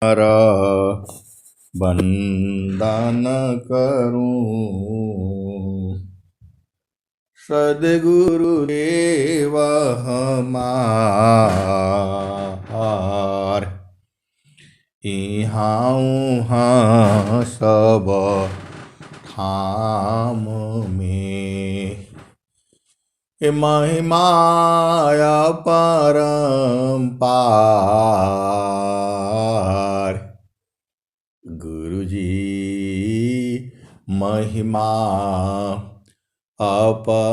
हर बंदन करूं सद्गुरुदेव हमार। इहाँ उहाँ सब धाम में महिमा परम्पार। गुरुजी महिमा अपरम्पार।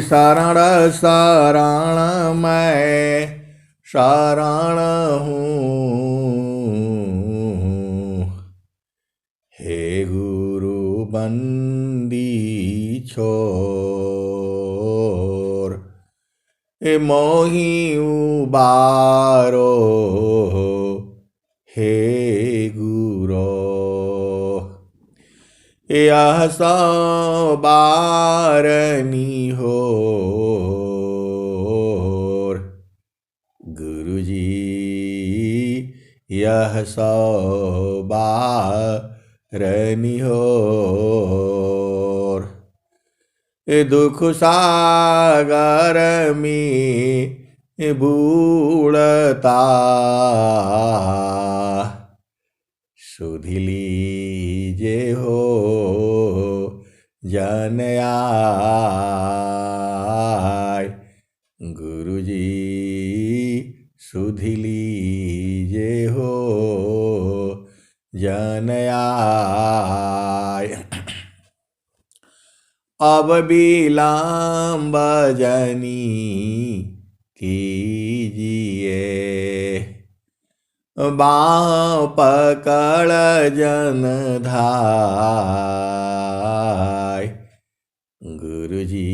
शरण शरण मैं शरण हूँ, हे गुरु बंदी छोर। मोहि उबारो हे गुरो, यह सो बारनी होर। गुरुजी यह सो बारनी होर। दुख सागर में बूढ़ता सुध लीजे हो जन आय। गुरुजी सुध लीजे हो जन आय। अब विलंब जनी कीजिए, बाँह पकड़ जन धाय। गुरुजी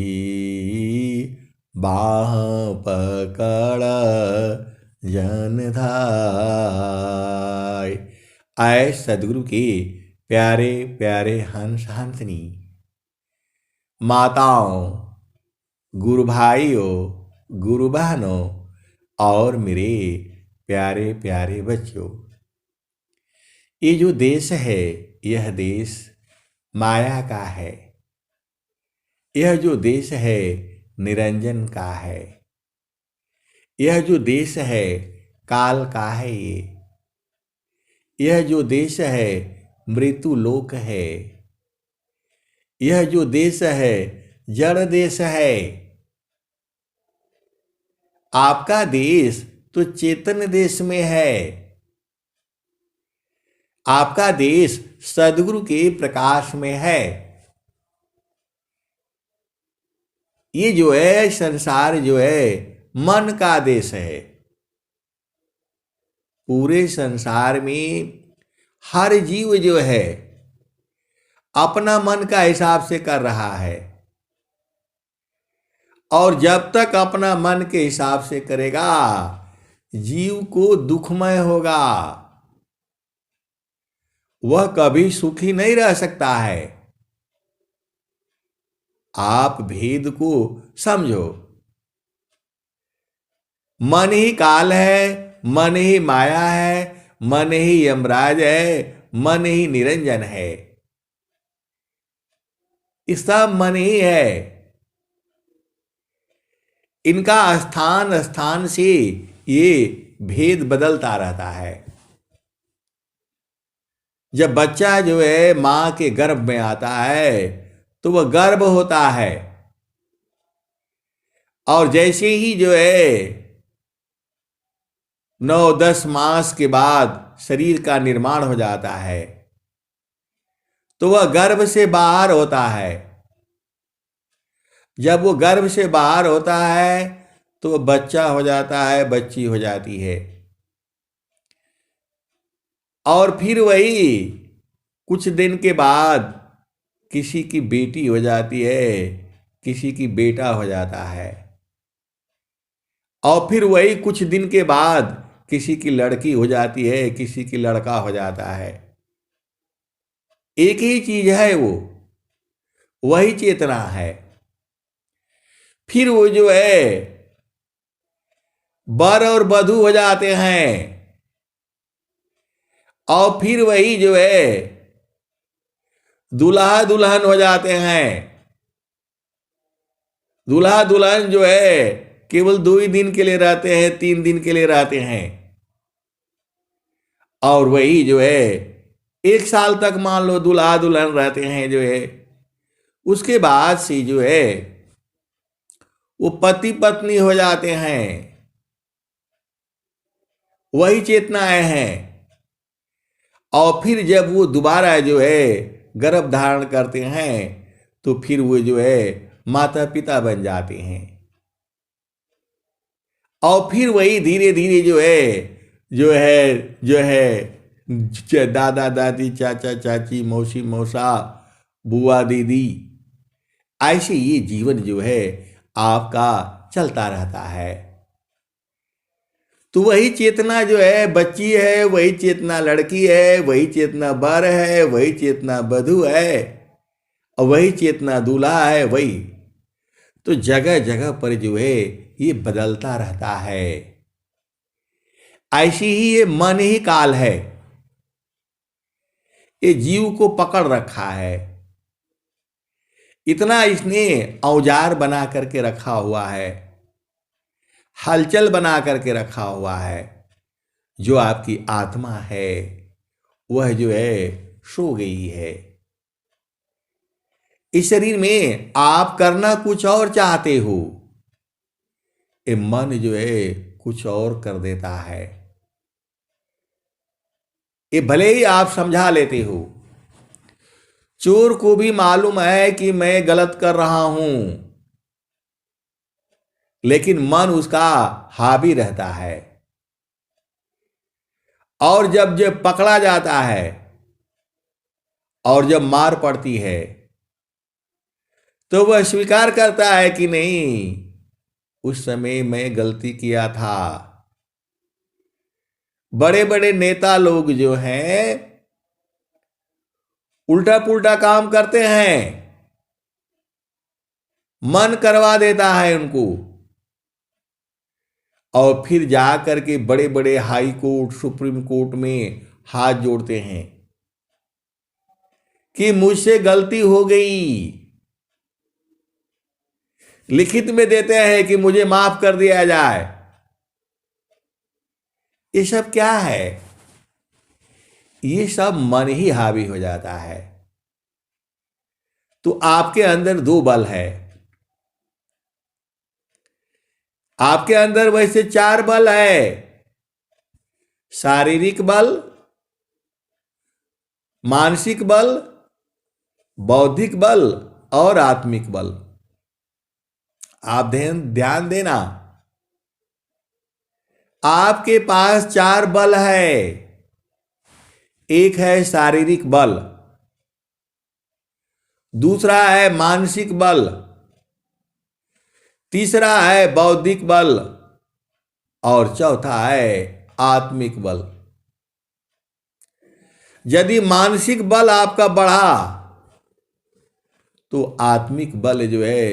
बाँह पकड़ जन धाय। आए सदगुरु के प्यारे प्यारे हंस हंसनी, माताओं, गुरु भाइयों, गुरु बहनों और मेरे प्यारे प्यारे बच्चों, ये जो देश है यह देश माया का है। यह जो देश है निरंजन का है। यह जो देश है काल का है। यह जो देश है मृत्यु लोक है। यह जो देश है जड़ देश है। आपका देश तो चेतन देश में है। आपका देश सद्गुरु के प्रकाश में है। ये जो है संसार जो है मन का देश है। पूरे संसार में हर जीव जो है अपना मन का हिसाब से कर रहा है, और जब तक अपना मन के हिसाब से करेगा जीव को दुखमय होगा। वह कभी सुखी नहीं रह सकता है। आप भेद को समझो। मन ही काल है, मन ही माया है, मन ही यमराज है, मन ही निरंजन है। ये सब मन ही है। इनका स्थान स्थान से ये भेद बदलता रहता है। जब बच्चा जो है मां के गर्भ में आता है तो वह गर्भ होता है, और जैसे ही जो है 9-10 मास के बाद शरीर का निर्माण हो जाता है तो वह गर्भ से बाहर होता है। जब वो गर्भ से बाहर होता है तो वह बच्चा हो जाता है, बच्ची हो जाती है, और फिर वही कुछ दिन के बाद किसी की बेटी हो जाती है, किसी की बेटा हो जाता है, और फिर वही कुछ दिन के बाद किसी की लड़की हो जाती है, किसी की लड़का हो जाता है। एक ही चीज है, वो वही चेतना है। फिर वो जो है वर और वधू हो जाते हैं, और फिर वही जो है दूल्हा दुल्हन हो जाते हैं। दूल्हा दुल्हन जो है केवल 2 ही दिन के लिए रहते हैं, 3 दिन के लिए रहते हैं, और वही जो है 1 साल तक मान लो दूल्हा दुल्हन रहते हैं जो है। उसके बाद से जो है वो पति पत्नी हो जाते हैं, वही चेतनाएं हैं। और फिर जब वो दोबारा जो है गर्भ धारण करते हैं तो फिर वो जो है माता पिता बन जाते हैं, और फिर वही धीरे धीरे जो है दादा दादी, चाचा चाची, मौसी मौसा, बुआ दीदी, ऐसे ये जीवन जो है आपका चलता रहता है। तो वही चेतना जो है बच्ची है, वही चेतना लड़की है, वही चेतना वर है, वही चेतना वधू है, और वही चेतना दूल्हा है। वही तो जगह जगह पर जो है ये बदलता रहता है। ऐसी ही ये मन ही काल है, ये जीव को पकड़ रखा है। इतना इसने औजार बना करके रखा हुआ है, हलचल बना करके रखा हुआ है। जो आपकी आत्मा है वह जो है सो गई है। इस शरीर में आप करना कुछ और चाहते हो, ये मन जो है कुछ और कर देता है। ये भले ही आप समझा लेते हो, चोर को भी मालूम है कि मैं गलत कर रहा हूं, लेकिन मन उसका हावी रहता है। और जब जब पकड़ा जाता है और जब मार पड़ती है तो वह स्वीकार करता है कि नहीं, उस समय मैं गलती किया था। बड़े बड़े नेता लोग जो हैं उल्टा पुल्टा काम करते हैं, मन करवा देता है उनको, और फिर जाकर के बड़े बड़े हाई कोर्ट, सुप्रीम कोर्ट में हाथ जोड़ते हैं कि मुझसे गलती हो गई। लिखित में देते हैं कि मुझे माफ कर दिया जाए। ये सब क्या है? ये सब मन ही हावी हो जाता है। तो आपके अंदर 2 बल है, आपके अंदर वैसे 4 बल है। शारीरिक बल, मानसिक बल, बौद्धिक बल और आत्मिक बल। आप ध्यान देना, आपके पास 4 बल है। एक है शारीरिक बल, दूसरा है मानसिक बल, तीसरा है बौद्धिक बल, और चौथा है आत्मिक बल। यदि मानसिक बल आपका बढ़ा तो आत्मिक बल जो है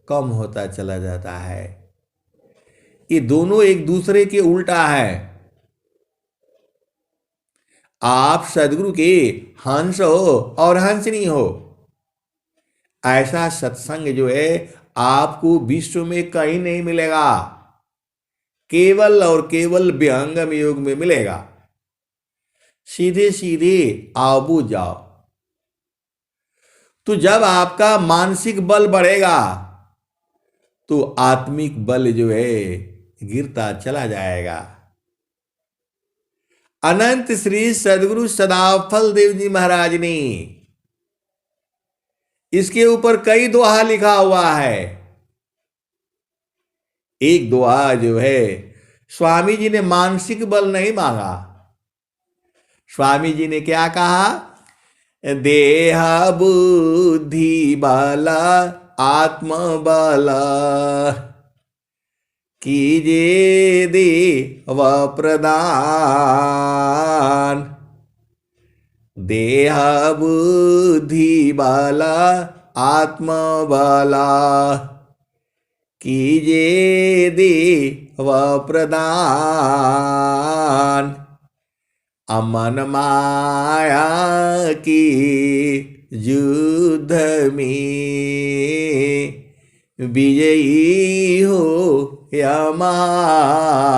कम होता चला जाता है। ये दोनों एक दूसरे के उल्टा है। आप सदगुरु के हंस हो और हंसनी हो, ऐसा सत्संग जो है आपको विश्व में कहीं नहीं मिलेगा, केवल और केवल विहंगम योग में मिलेगा। सीधे सीधे आओ जाओ। तो जब आपका मानसिक बल बढ़ेगा तो आत्मिक बल जो है गिरता चला जाएगा। अनंत श्री सदगुरु सदाफल देव जी महाराज ने इसके ऊपर कई दोहा लिखा हुआ है। एक दोहा जो है, स्वामी जी ने मानसिक बल नहीं मांगा, स्वामी जी ने क्या कहा? देह बुद्धि बल आत्म बल कीजे देव प्रदान। देह बुद्धि बल आत्म बल कीजे देव प्रदान। अमन माया की युद्ध में विजयी हो या मान।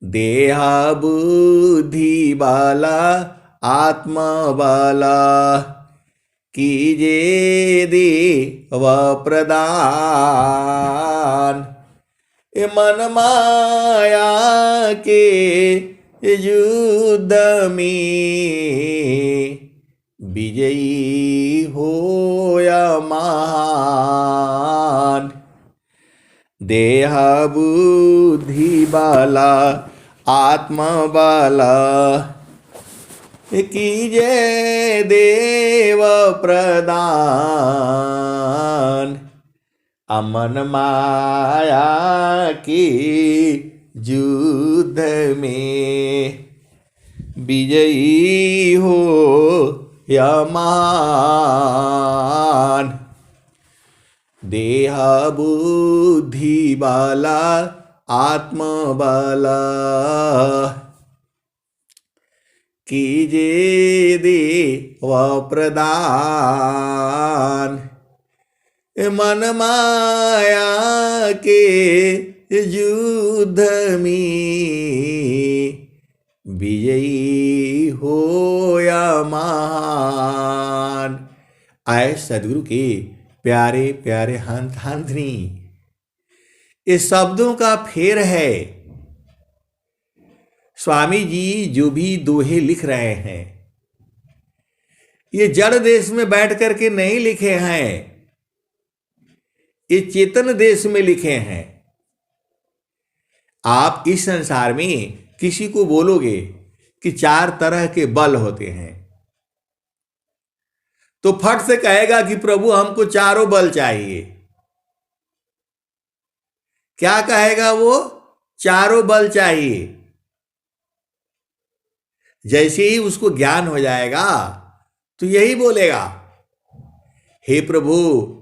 देह बुद्धि बाला आत्मा बाला कीजे देव प्रदान। मन माया के युद्ध में विजयी हो या महान। देह बुद्धि बाला आत्मा बाला कीजे देव प्रदान। अमन माया की युद्ध में विजयी हो या मान। देह बुद्धि बाला आत्मा बाला कीजे देव प्रदान। मन माया के युद्ध में विजयी हो या महान। आए सदगुरु के प्यारे प्यारे हंस हंसनी, इस शब्दों का फेर है। स्वामी जी जो भी दोहे लिख रहे हैं, ये जड़ देश में बैठ करके नहीं लिखे हैं, ये चेतन देश में लिखे हैं। आप इस संसार में किसी को बोलोगे कि 4 तरह के बल होते हैं, तो फट से कहेगा कि प्रभु हमको चारों बल चाहिए। क्या कहेगा वो? चारों बल चाहिए। जैसे ही उसको ज्ञान हो जाएगा तो यही बोलेगा, हे प्रभु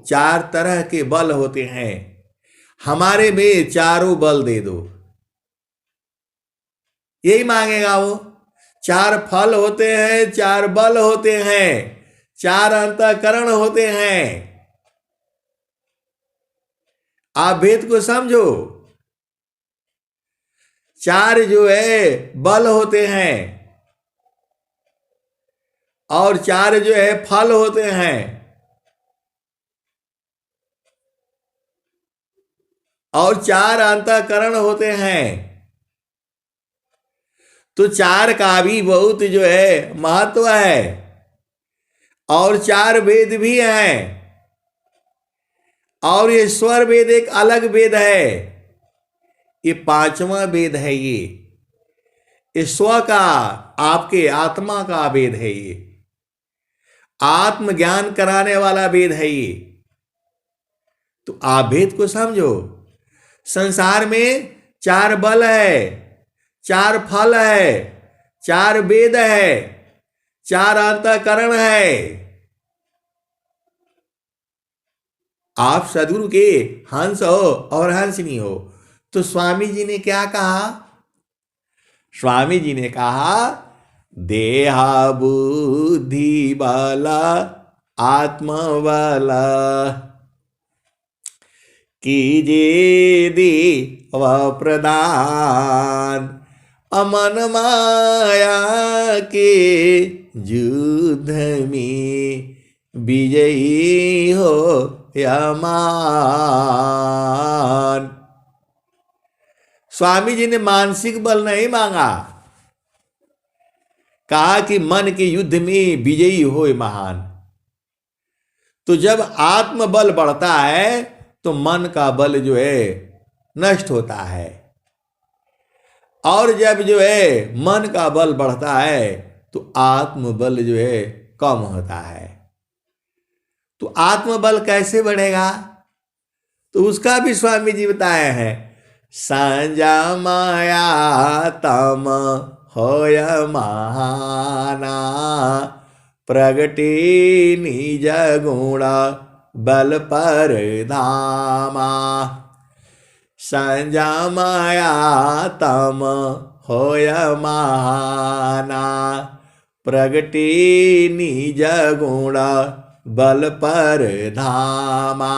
4 तरह के बल होते हैं, हमारे में चारों बल दे दो। यही मांगेगा वो। 4 फल होते हैं, 4 बल होते हैं, 4 अंतःकरण होते हैं। आप भेद को समझो। 4 जो है बल होते हैं और 4 जो है फल होते हैं और 4 अंतःकरण होते हैं। तो 4 का भी बहुत जो है महत्व है और 4 वेद भी हैं। और ये स्वर वेद एक अलग वेद है, ये 5वां वेद है। ये स्व का, आपके आत्मा का वेद है। ये आत्मज्ञान कराने वाला वेद है। ये तो आप वेद को समझो। संसार में 4 बल है, 4 फल है, 4 वेद है, 4 अंतःकरण है। आप सदगुरु के हंस हो और हंसनी हो। तो स्वामी जी ने क्या कहा? स्वामी जी ने कहा, देहा बुद्धि बाला आत्मा वाला कीजे देव प्रदान। अमन माया के युद्ध में विजयी हो या मान। स्वामी जी ने मानसिक बल नहीं मांगा, कहा कि मन के युद्ध में विजयी हो महान। तो जब आत्म बल बढ़ता है तो मन का बल जो है नष्ट होता है, और जब जो है मन का बल बढ़ता है तो आत्म बल जो है कम होता है। तो आत्म बल कैसे बढ़ेगा? तो उसका भी स्वामी जी बताए हैं। सांजा माया तम होय महाना प्रगटे निज गुण बल पर धामा। संजमाया तम होय महाना, प्रगटे निज गुण बल पर धामा।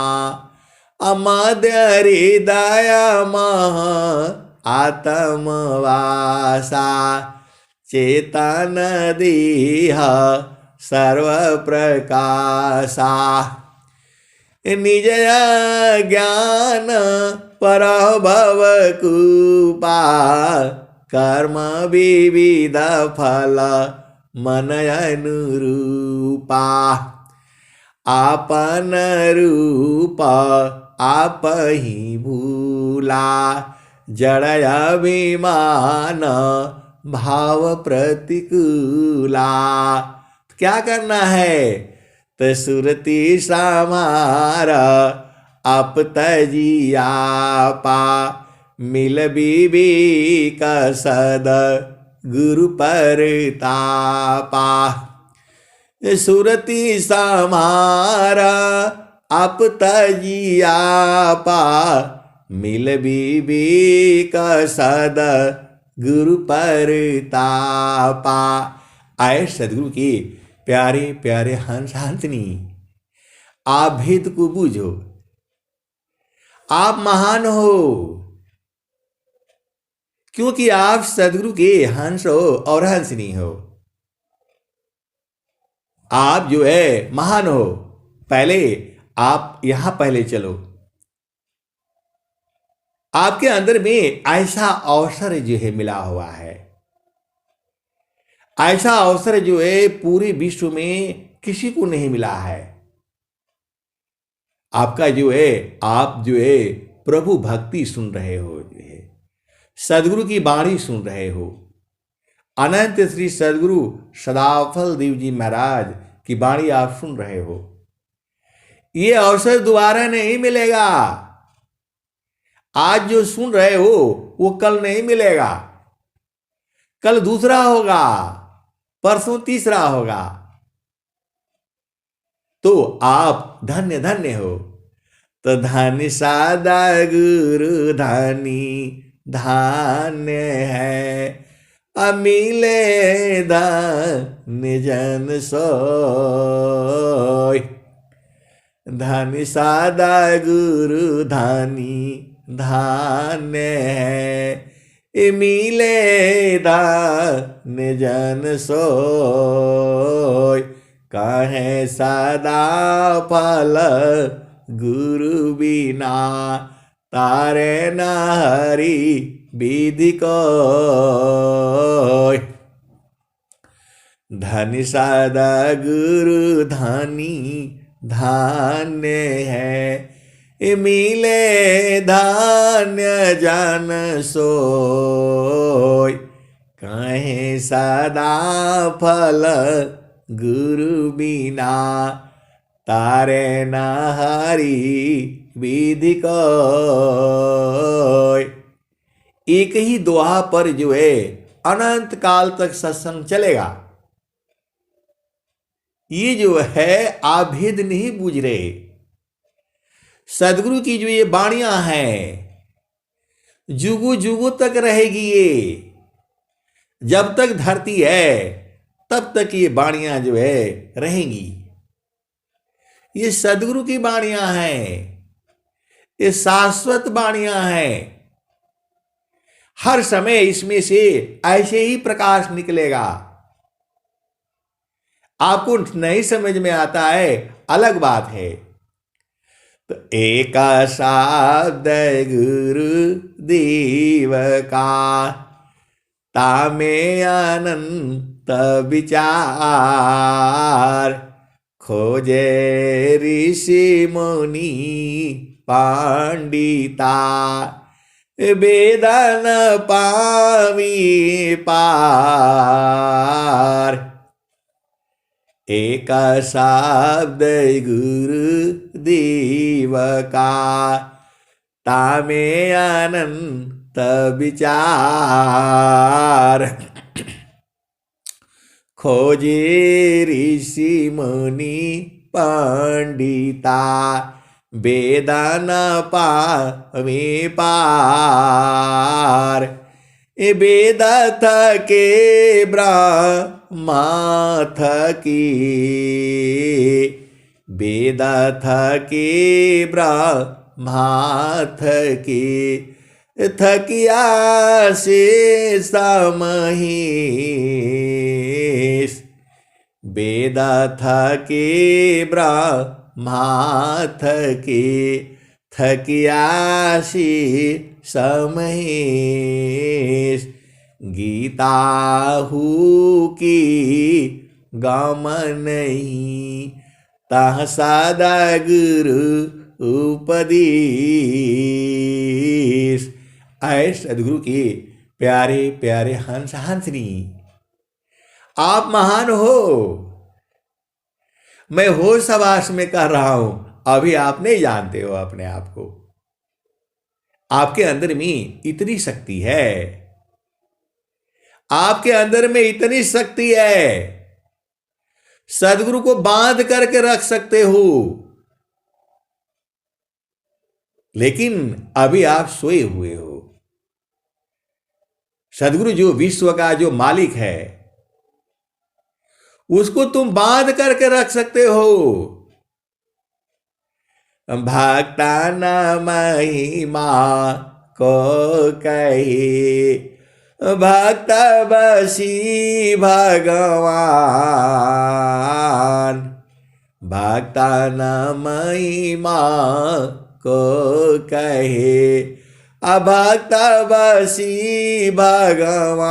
अमद्य हृदय मह आत्मवासा, चेतन दीह सर्व प्रकाशा। निज ज्ञान परभव कुपा, कर्म विविध फल मन अनुरूपा। आपन रूप आप ही भूला, जड़ अभिमान भाव प्रतिकूला। क्या करना है? तो सुरति समारा आप तजियापा, मिल विवेक सद गुरु परतापा। सुरति समारा आप तजियापा, मिल विवेक सद गुरु परतापा। आए सदगुरु की प्यारे प्यारे हंस हंसनी, आप भेद को बूझो, आप महान हो, क्योंकि आप सदगुरु के हंस हो और हंसनी हो। आप जो है महान हो। पहले आप यहां पहले चलो, आपके अंदर में ऐसा अवसर जो है मिला हुआ है, ऐसा अवसर जो है पूरे विश्व में किसी को नहीं मिला है। आपका जो है, आप जो है प्रभु भक्ति सुन रहे हो, जो है सदगुरु की वाणी सुन रहे हो। अनंत श्री सदगुरु सदाफल देव जी महाराज की वाणी आप सुन रहे हो। ये अवसर दोबारा नहीं मिलेगा। आज जो सुन रहे हो वो कल नहीं मिलेगा, कल दूसरा होगा, परसों तीसरा होगा। तो आप धन्य धन्य हो। तो धन्य सादा गुरु धानी धान्य है, अमिले धन्य जन सोय। धन्य सादा गुरु धानी धान्य है, मिले धन्य जन सोय। कहे सदा फल गुरु बिना, तारे न हरि विधि कोय। धन्य सदा गुरु धनी धान्य है, मिले धान्य जन सोय। कहे सदा फल गुरु बिना, तारे न हरि विधि कोय। एक ही दोहा पर जो है अनंत काल तक सत्संग चलेगा। ये जो है आप भेद नहीं बूझ रहे। सदगुरु की जो ये वाणियां हैं जुगु जुगु तक रहेगी। ये जब तक धरती है तब तक ये वाणियां जो है रहेंगी। ये सदगुरु की वाणियां हैं, ये शाश्वत वाणियां हैं। हर समय इसमें से ऐसे ही प्रकाश निकलेगा। आपको नहीं समझ में आता है, अलग बात है। तो एक शब्द गुरु देव का, तामे अनंत विचार। खोजे ऋषि मुनि पंडिता, वेदन पावी पार। एक शब्द गुरु देव का, तामे अनंत विचार। खोजे ऋषि मुनि पंडिता वेद न पावे पार। ए वेद थके ब्रह्मा थकी, वेद थके ब्रह्मा थके, थकिया से समहीस। वेद थके ब्रह्मा थके, थकिया से समहीस। गीता हु की गम नहीं, तह सदा गुरु उपदेश। ऐ सदगुरु के प्यारे प्यारे हंस हंसनी, आप महान हो। मैं होश हवास में कह रहा हूं, अभी आप नहीं जानते हो अपने आप को। आपके अंदर में इतनी शक्ति है, आपके अंदर में इतनी शक्ति है, सदगुरु को बांध करके रख सकते हो। लेकिन अभी आप सोए हुए हो। सदगुरु जो विश्व का जो मालिक है, उसको तुम बांध करके रख सकते हो। भक्ता न महिमा को कहे, भक्त बसी भगवान। भक्ता न महिमा को कहे, अभक्त बसी भगवान।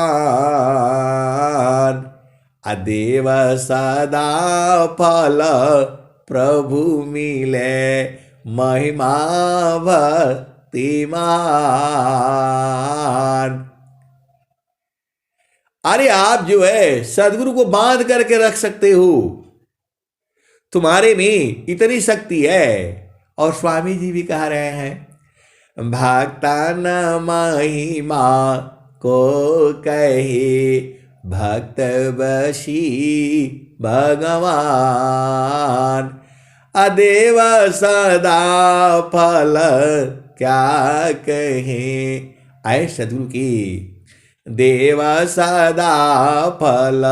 अदेव सदा फल प्रभु मिले, महिमा भक्तिमान। अरे आप जो है सदगुरु को बांध करके रख सकते हो, तुम्हारे में इतनी शक्ति है। और स्वामी जी भी कह रहे हैं, भक्ता न महिमा को कहे, भक्त बशी भगवान। अदेव सदा फल क्या कहें। आए सदगुरु की देव सदा फल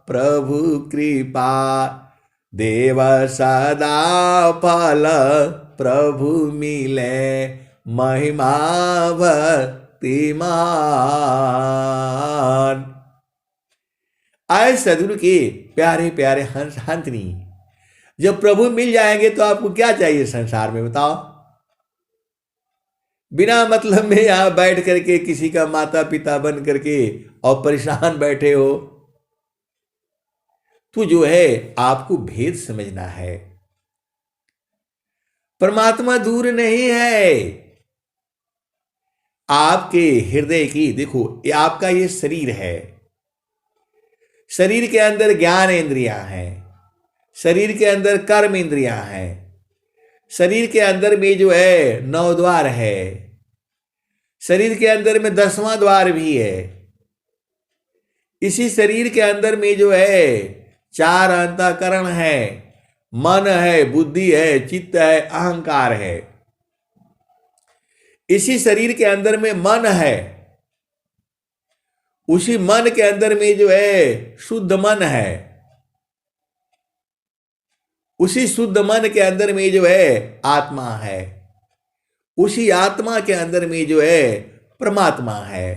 प्रभु कृपा, देव सदा फल प्रभु मिले, महिमा भक्तिमान। आए सदगुरु के प्यारे प्यारे हंस हंसनी, जब प्रभु मिल जाएंगे तो आपको क्या चाहिए संसार में, बताओ। बिना मतलब में यहां बैठ करके किसी का माता पिता बन करके और परेशान बैठे हो। तो जो है आपको भेद समझना है, परमात्मा दूर नहीं है। आपके हृदय की देखो, ये आपका ये शरीर है, शरीर के अंदर ज्ञान इंद्रियां हैं, शरीर के अंदर कर्म इंद्रियां हैं, शरीर के अंदर में जो है 9 द्वार है, शरीर के अंदर में 10वां द्वार भी है। इसी शरीर के अंदर में जो है 4 अंतःकरण है, मन है, बुद्धि है, चित्त है, अहंकार है। इसी शरीर के अंदर में मन है, उसी मन के अंदर में जो है शुद्ध मन है, उसी शुद्ध मन के अंदर में जो है आत्मा है, उसी आत्मा के अंदर में जो है परमात्मा है,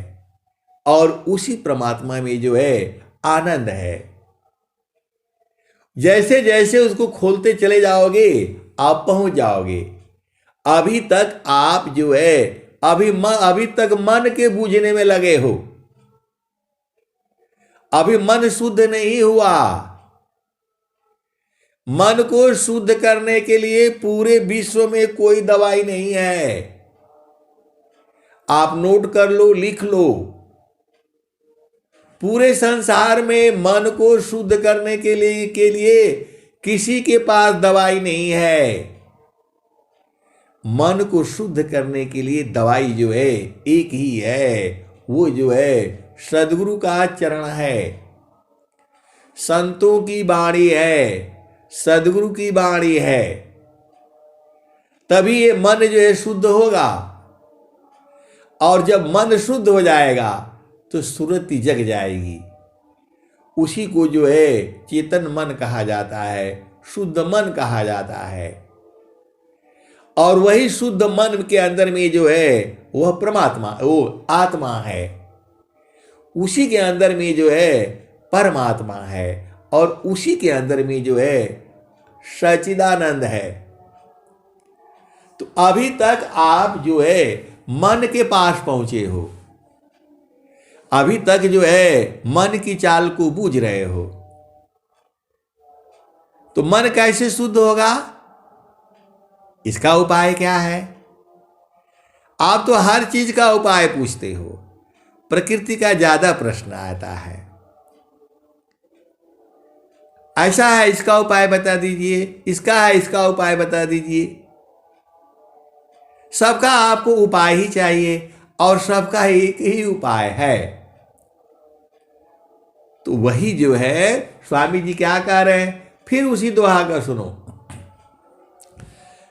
और उसी परमात्मा में जो है आनंद है। जैसे जैसे उसको खोलते चले जाओगे आप पहुंच जाओगे। अभी तक आप जो है अभी तक मन के बूझने में लगे हो, अभी मन शुद्ध नहीं हुआ। मन को शुद्ध करने के लिए पूरे विश्व में कोई दवाई नहीं है। आप नोट कर लो, लिख लो, पूरे संसार में मन को शुद्ध करने के लिए किसी के पास दवाई नहीं है। मन को शुद्ध करने के लिए दवाई जो है एक ही है, वो जो है सदगुरु का चरण है, संतों की बाणी है, सदगुरु की वाणी है, तभी ये मन जो है शुद्ध होगा। और जब मन शुद्ध हो जाएगा तो सुरति जग जाएगी। उसी को जो है चेतन मन कहा जाता है, शुद्ध मन कहा जाता है। और वही शुद्ध मन के अंदर में जो है वह परमात्मा, वो आत्मा है। उसी के अंदर में जो है परमात्मा है, और उसी के अंदर में जो है सच्चिदानंद है। तो अभी तक आप जो है मन के पास पहुंचे हो, अभी तक जो है मन की चाल को बूझ रहे हो। तो मन कैसे शुद्ध होगा, इसका उपाय क्या है? आप तो हर चीज का उपाय पूछते हो, प्रकृति का ज्यादा प्रश्न आता है। ऐसा है, इसका उपाय बता दीजिए, इसका है, इसका उपाय बता दीजिए। सबका आपको उपाय ही चाहिए, और सबका एक ही उपाय है। तो वही जो है स्वामी जी क्या कह रहे हैं, फिर उसी दोहा का सुनो।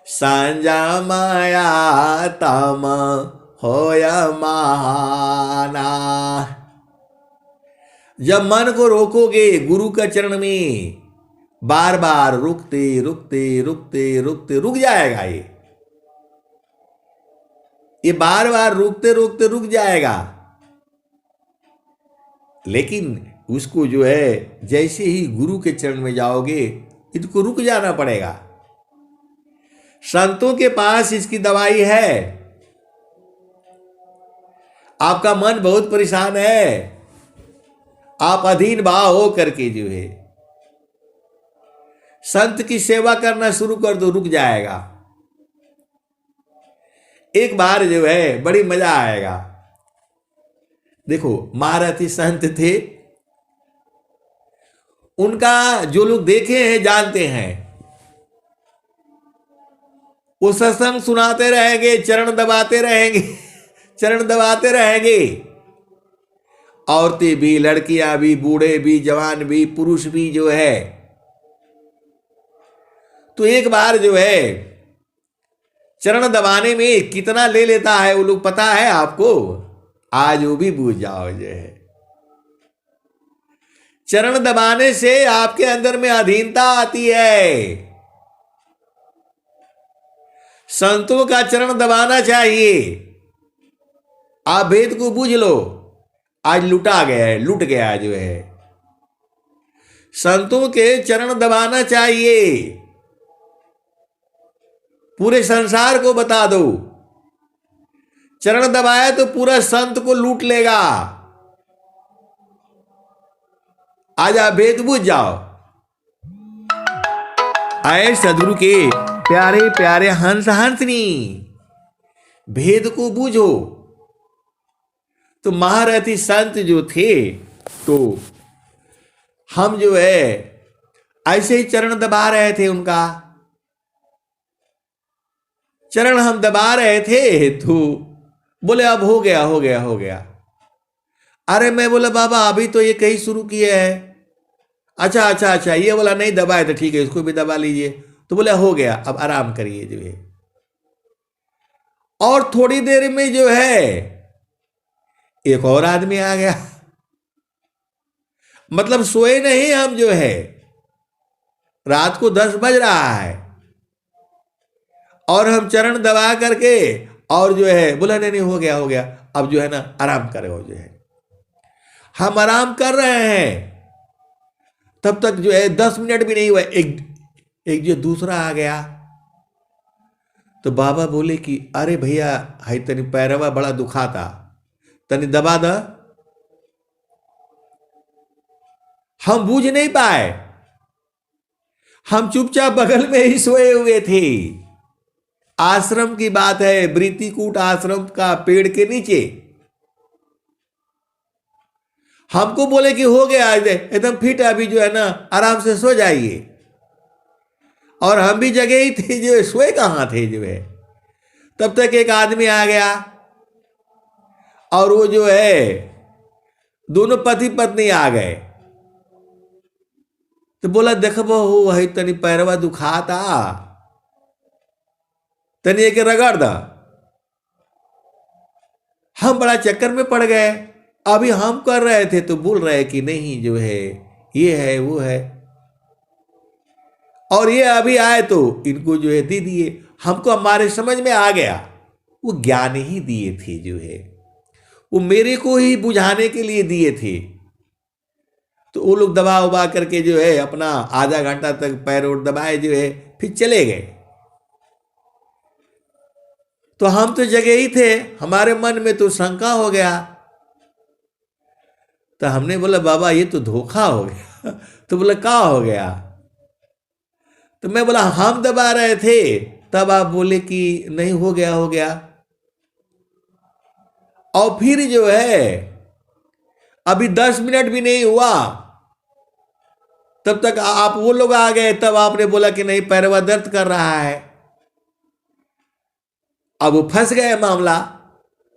सांजा माया तम होय महाना। जब मन को रोकोगे गुरु का चरण में, बार बार रुकते रुकते रुकते रुकते रुक जाएगा। ये बार बार रुकते रुकते रुक जाएगा। लेकिन उसको जो है जैसे ही गुरु के चरण में जाओगे, इसको रुक जाना पड़ेगा। संतों के पास इसकी दवाई है। आपका मन बहुत परेशान है, आप अधीन भाव हो करके जो है संत की सेवा करना शुरू कर दो, रुक जाएगा। एक बार जो है बड़ी मजा आएगा। देखो, महारथी संत थे, उनका जो लोग देखे हैं जानते हैं, वो सत्संग सुनाते रहेंगे, चरण दबाते रहेंगे, चरण दबाते रहेंगे। औरतें भी, लड़कियां भी, बूढ़े भी, जवान भी, पुरुष भी जो है। तो एक बार जो है चरण दबाने में कितना ले लेता है वो लोग पता है आपको? आज वो भी बूझ जाओ जो है। चरण दबाने से आपके अंदर में अधीनता आती है। संतों का चरण दबाना चाहिए। आप भेद को बूझ लो, आज लुटा गया है, लुट गया जो है। संतों के चरण दबाना चाहिए। पूरे संसार को बता दो, चरण दबाया तो पूरा संत को लूट लेगा। आज आप भेद बूझ जाओ। आए सदगुरु के प्यारे प्यारे हंस हंसनी, भेद को बूझो। तो महारथी संत जो थे, तो हम जो है ऐसे ही चरण दबा रहे थे। उनका चरण हम दबा रहे थे, तो बोले अब हो गया हो गया हो गया। अरे मैं बोला बाबा अभी तो ये कहीं शुरू किए हैं। अच्छा अच्छा अच्छा, ये बोला नहीं दबाए तो ठीक है, इसको भी दबा लीजिए। तो बोले हो गया, अब आराम करिए जो है। और थोड़ी देर में जो है एक और आदमी आ गया। मतलब सोए नहीं हम जो है, रात को 10 बज रहा है और हम चरण दबा करके और जो है बोला नहीं नहीं हो गया हो गया, अब जो है ना आराम करो जो है। हम आराम कर रहे हैं, तब तक जो है 10 मिनट भी नहीं हुआ, एक जो दूसरा आ गया। तो बाबा बोले कि अरे भैया हाई तनी पैरवा बड़ा दुखाता, तनी दबा द। हम बूझ नहीं पाए, हम चुपचाप बगल में ही सोए हुए थे। आश्रम की बात है, वृत्तिकूट आश्रम का पेड़ के नीचे। हमको बोले कि हो गया एकदम फिट, अभी जो है ना आराम से सो जाइए। और हम भी जगे ही थे जो है, सोए कहां थे जो है। तब तक एक आदमी आ गया और वो जो है दोनों पति पत्नी आ गए। तो बोला देखबो वही तनी पैरवा दुखाता, तनी एक रगड़ दा। हम बड़ा चक्कर में पड़ गए। अभी हम कर रहे थे तो बोल रहे कि नहीं जो है ये है वो है, और ये अभी आए तो इनको जो है दे दिए। हमको हमारे समझ में आ गया वो ज्ञान ही दिए थे, जो है वो मेरे को ही बुझाने के लिए दिए थे। तो वो लोग दबा उबा करके जो है अपना आधा घंटा तक पैर और दबाए जो है फिर चले गए। तो हम तो जगे ही थे, हमारे मन में तो शंका हो गया। तो हमने बोला बाबा ये तो धोखा हो गया। तो बोला क्या हो गया? तो मैं बोला हम दबा रहे थे, तब आप बोले कि नहीं हो गया हो गया। और फिर जो है अभी 10 मिनट भी नहीं हुआ तब तक आप वो लोग आ गए, तब आपने बोला कि नहीं पैरवा दर्द कर रहा है। अब वो फंस गए मामला।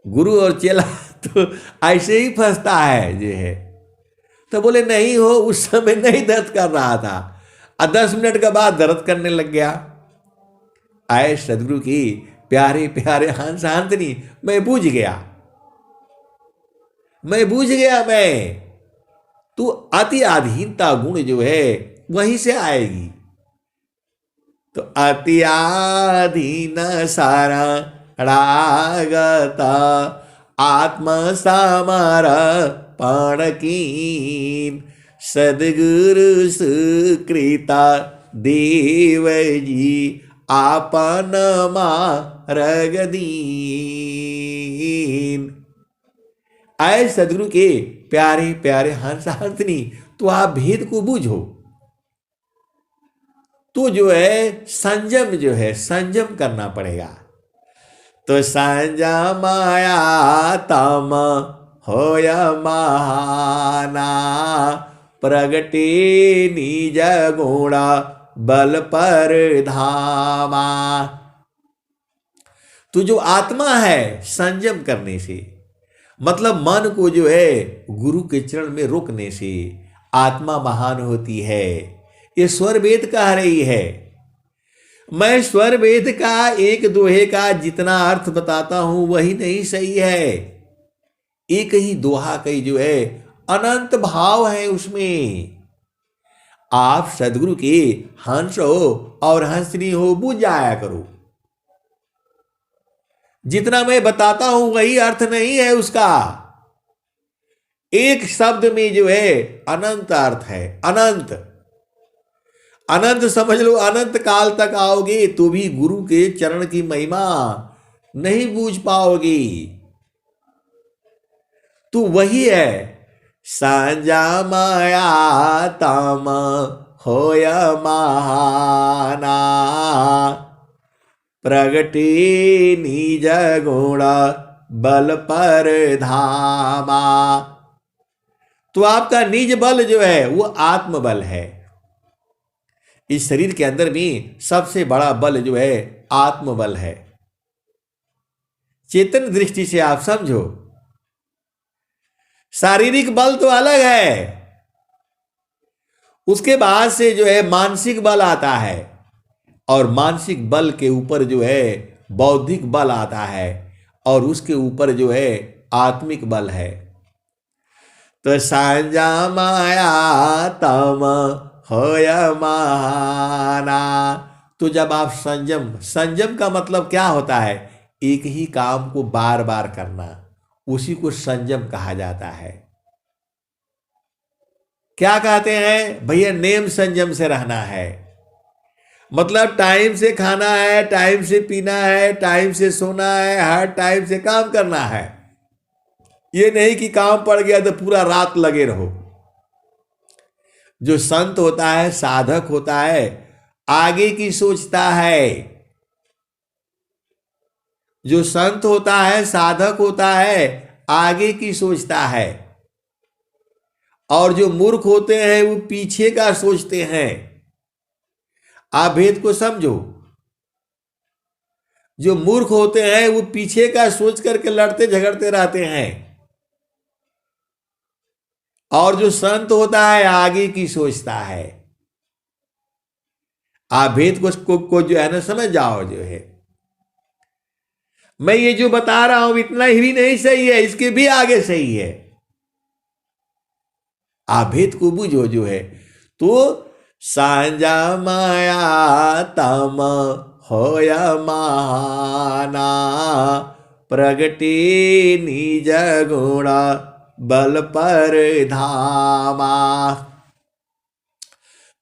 गुरु और चेला तो ऐसे ही फंसता है जो है। तो बोले नहीं हो, उस समय नहीं दर्द कर रहा था, और 10 मिनट के बाद दर्द करने लग गया। आए सदगुरु की प्यारे प्यारे हंस हंसनी, मैं बूझ गया, मैं बूझ गया। मैं तू अति आधीनता गुण जो है वहीं से आएगी। तो अति आधीन सारा रागता आत्म समर पण कीन, सदगुरु सुकृता देव जी आपन मार्ग दीन। आए सदगुरु के प्यारे प्यारे हंस हंसनी, तो आप भेद को बूझो। तो जो है संयम जो है संयम करना पड़ेगा। तो संयम माया तम होय महाना, प्रगटे निज गुण बल पर धामा। तो जो आत्मा है संयम करने से, मतलब मन को जो है गुरु के चरण में रोकने से आत्मा महान होती है। ये स्वर वेद कह रही है। मैं स्वर वेद का एक दोहे का जितना अर्थ बताता हूं वही नहीं सही है। एक ही दोहा कई जो है अनंत भाव है उसमें। आप सदगुरु के हंस हो और हंसनी हो, बुझ जाया करो। जितना मैं बताता हूं वही अर्थ नहीं है उसका। एक शब्द में जो है अनंत अर्थ है। अनंत अनंत समझ लो, अनंत काल तक आओगे तो भी गुरु के चरण की महिमा नहीं बूझ पाओगे। तो वही है सांजा माया तम होय महाना, प्रगटे निज गुण बल पर धामा। तो आपका निज बल जो है वो आत्मबल है। इस शरीर के अंदर भी सबसे बड़ा बल जो है आत्मबल है। चेतन दृष्टि से आप समझो, शारीरिक बल तो अलग है, उसके बाद से जो है मानसिक बल आता है, और मानसिक बल के ऊपर जो है बौद्धिक बल आता है, और उसके ऊपर जो है आत्मिक बल है। तो सांजा माया तम होय महाना। तो जब आप संयम का मतलब क्या होता है? एक ही काम को बार बार करना, उसी को संयम कहा जाता है। क्या कहते हैं भैया? नेम संयम से रहना है। मतलब टाइम से खाना है, टाइम से पीना है, टाइम से सोना है, हर टाइम से काम करना है। ये नहीं कि काम पड़ गया तो पूरा रात लगे रहो। जो संत होता है, साधक होता है, आगे की सोचता है। जो संत होता है, साधक होता है, आगे की सोचता है। और जो मूर्ख होते हैं वो पीछे का सोचते हैं। आप भेद को समझो। जो मूर्ख होते हैं वो पीछे का सोच करके लड़ते झगड़ते रहते हैं, और जो संत होता है आगे की सोचता है। आप भेद को जो है ना समझ जाओ जो है। मैं ये जो बता रहा हूं इतना ही नहीं सही है, इसके भी आगे सही है। आप भेद को बुझो जो है। तो सांझा माया तम होया माना, प्रगटे निज गुण बल पर धामा।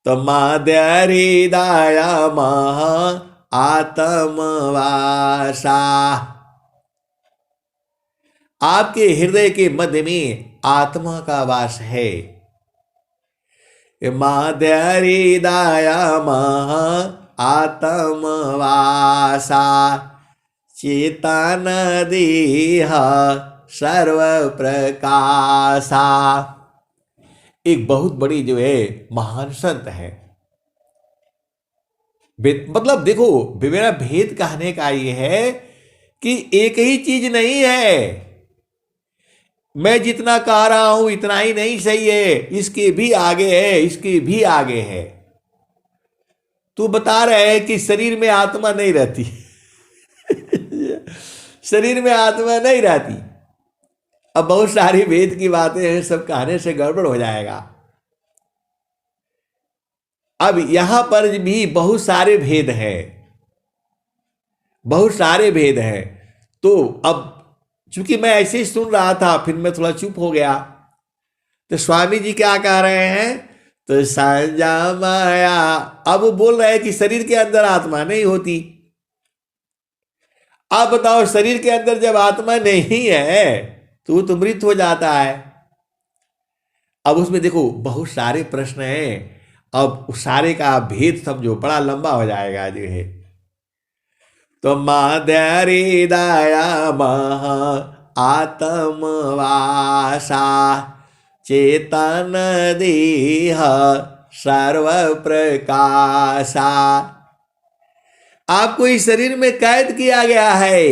तमाद्यरि दाया मह आत्मवासा। आपके हृदय के मध्य में आत्मा का वास है। माद्यरि दाया मह आत्मवासा, चेतन देह सर्व प्रकाशा। एक बहुत बड़ी जो है महान संत है। मतलब देखो मेरा भेद कहने का ये है कि एक ही चीज नहीं है। मैं जितना कह रहा हूं इतना ही नहीं सही है, इसके भी आगे है, इसके भी आगे है। तू बता रहे है कि शरीर में आत्मा नहीं रहती शरीर में आत्मा नहीं रहती। अब बहुत सारी वेद की बातें हैं, सब कहने से गड़बड़ हो जाएगा। अब यहां पर भी बहुत सारे भेद हैं, बहुत सारे भेद हैं। तो अब चूंकि मैं ऐसे ही सुन रहा था, फिर मैं थोड़ा चुप हो गया। तो स्वामी जी क्या कह रहे हैं, तो सांझा माया, अब वो बोल रहे हैं कि शरीर के अंदर आत्मा नहीं होती। आप बताओ शरीर के अंदर जब आत्मा नहीं है तो वो तो मृत हो जाता है। अब उसमें देखो बहुत सारे प्रश्न हैं। अब उस सारे का भेद समझो, बड़ा लंबा हो जाएगा जो है। तो माद्यरि दाया मह आत्मवासा, चेतन देह सर्व प्रकाशा। आपको इस शरीर में कैद किया गया है।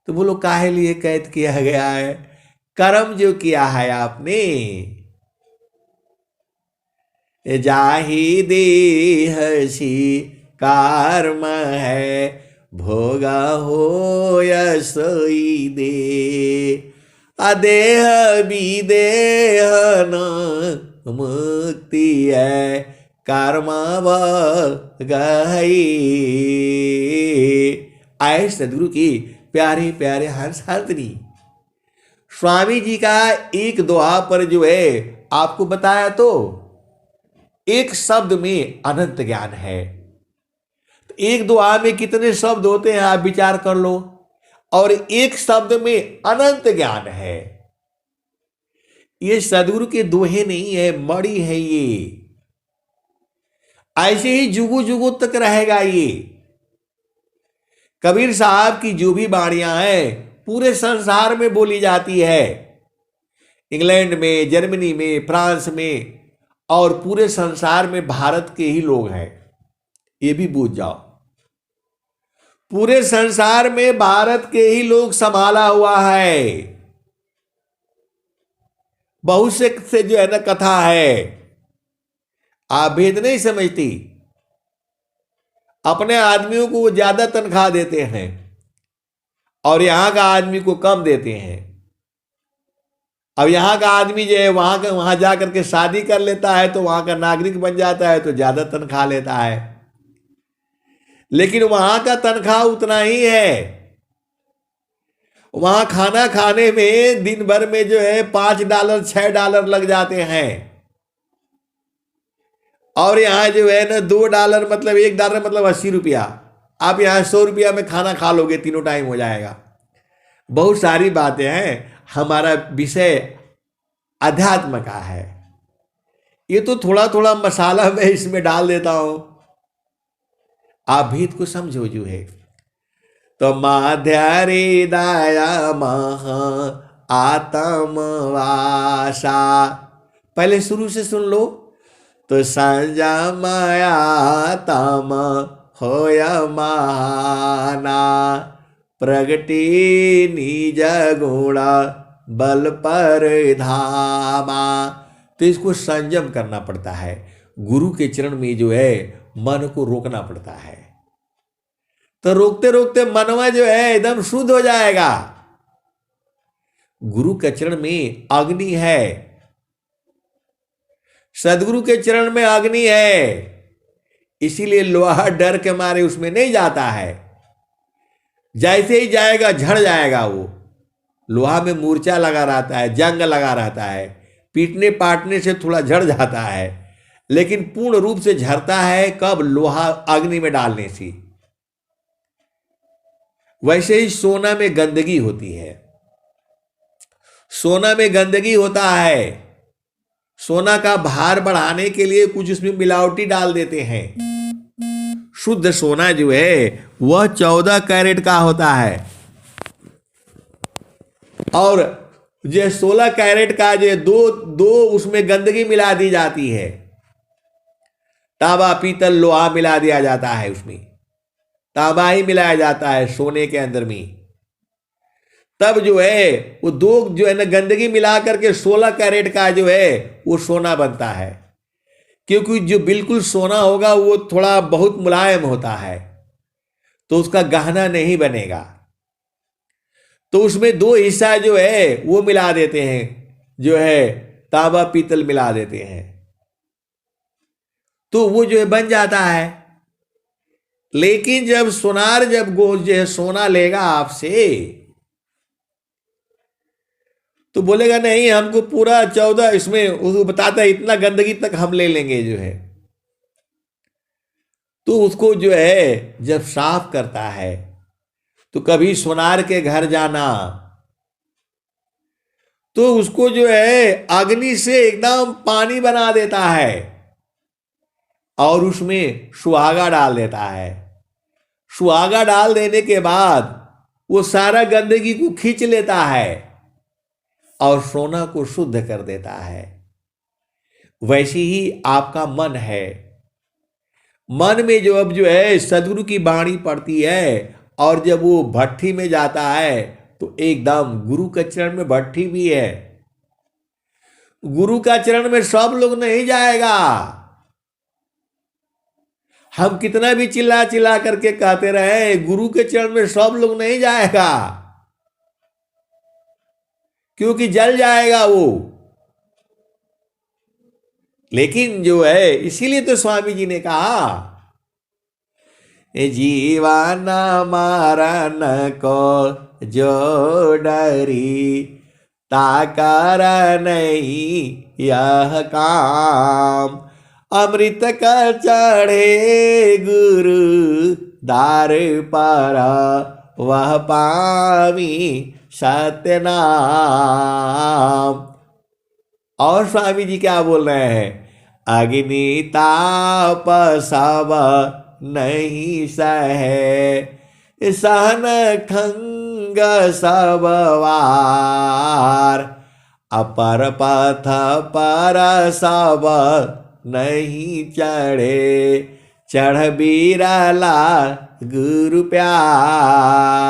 तो बोलो काहे लिए कैद किया गया है? कर्म जो किया है आपने, जाहि देह सी कर्म है, भोगा हो सोई दे, अदेह विदेह न मुक्ति है, कर्म गई। आए सदगुरु की प्यारे प्यारे हर्षवर्धनी स्वामी जी का एक दोहा पर जो है आपको बताया। तो एक शब्द में अनंत ज्ञान है। तो एक दुआ में कितने शब्द होते हैं आप विचार कर लो, और एक शब्द में अनंत ज्ञान है। ये सदगुरु के दोहे नहीं है, मणि है ये। ऐसे ही जुगों जुगों तक रहेगा ये। कबीर साहब की जो भी वाणियां हैं पूरे संसार में बोली जाती है, इंग्लैंड में, जर्मनी में, फ्रांस में, और पूरे संसार में भारत के ही लोग हैं। ये भी बूझ जाओ, पूरे संसार में भारत के ही लोग संभाला हुआ है। बहुत से जो है ना कथा है, आप भेद नहीं समझती। अपने आदमियों को वो ज्यादा तनख्वाह देते हैं और यहां का आदमी को कम देते हैं। अब यहां का आदमी जो है वहां जा करके शादी कर लेता है तो वहां का नागरिक बन जाता है तो ज्यादा तनख्वाह लेता है। लेकिन वहां का तनख्वाह उतना ही है। वहां खाना खाने में दिन भर में जो है $5 $6 लग जाते हैं, और यहां जो है ना $2 मतलब $1 मतलब 80 रुपया। आप यहां 100 रुपया में खाना खा लोगे, तीनों टाइम हो जाएगा। बहुत सारी बातें हैं। हमारा विषय अध्यात्म का है। ये तो थोड़ा थोड़ा मसाला मैं इसमें डाल देता हूं, आप भेद को समझो जो है। तो माद्यरि दाया मह आत्मवासा, पहले शुरू से सुन लो। तो सांझा माया तम होया माना, प्रगटे निज गुण बल पर धामा। तो इसको संयम करना पड़ता है। गुरु के चरण में जो है मन को रोकना पड़ता है। तो रोकते रोकते मनवा जो है एकदम शुद्ध हो जाएगा। गुरु के चरण में अग्नि है, सदगुरु के चरण में अग्नि है, इसीलिए लोहा डर के मारे उसमें नहीं जाता है। जैसे ही जाएगा झड़ जाएगा। वो लोहा में मूर्छा लगा रहता है, जंग लगा रहता है, पीटने पाटने से थोड़ा झड़ जाता है, लेकिन पूर्ण रूप से झरता है कब? लोहा अग्नि में डालने से। वैसे ही सोना में गंदगी होती है, सोना में गंदगी होता है। सोना का भार बढ़ाने के लिए कुछ उसमें मिलावटी डाल देते हैं। शुद्ध सोना जो है वह 14 कैरेट का होता है, और जो 16 कैरेट का जो दो उसमें गंदगी मिला दी जाती है। तांबा पीतल लोहा मिला दिया जाता है, उसमें तांबा ही मिलाया जाता है सोने के अंदर में। तब जो है वो दो जो है ना गंदगी मिला करके 16 कैरेट का जो है वो सोना बनता है। क्योंकि जो बिल्कुल सोना होगा वो थोड़ा बहुत मुलायम होता है, तो उसका गहना नहीं बनेगा। तो उसमें 2 हिस्सा जो है वो मिला देते हैं, जो है तांबा पीतल मिला देते हैं, तो वो जो है बन जाता है। लेकिन जब सोनार जब जो है सोना लेगा आपसे, तो बोलेगा नहीं हमको पूरा 14, इसमें वो बताता है इतना गंदगी तक हम ले लेंगे जो है। तो उसको जो है जब साफ करता है, तो कभी सोनार के घर जाना, तो उसको जो है अग्नि से एकदम पानी बना देता है और उसमें सुहागा डाल देता है। सुहागा डाल देने के बाद वो सारा गंदगी को खींच लेता है और सोना को शुद्ध कर देता है। वैसे ही आपका मन है। मन में जो अब जो है सदगुरु की वाणी पड़ती है, और जब वो भट्ठी में जाता है तो एकदम गुरु के चरण में भट्ठी भी है। गुरु का चरण में सब लोग नहीं जाएगा। हम कितना भी चिल्ला चिल्ला करके कहते रहे, गुरु के चरण में सब लोग नहीं जाएगा, क्योंकि जल जाएगा वो। लेकिन जो है इसीलिए तो स्वामी जी ने कहा, जीवन मरण को जो डरी, ताकर नहीं यह काम। अमृत कर चढ़े गुरु दार पर, वह पावी सत्य नाम। और स्वामी जी क्या बोल रहे हैं? अग्नि ताप सब नहीं सहे, सहन खंग सब वार। अपर पथ पर सब नहीं चढ़े, चढ़ बीरला गुरु प्यार।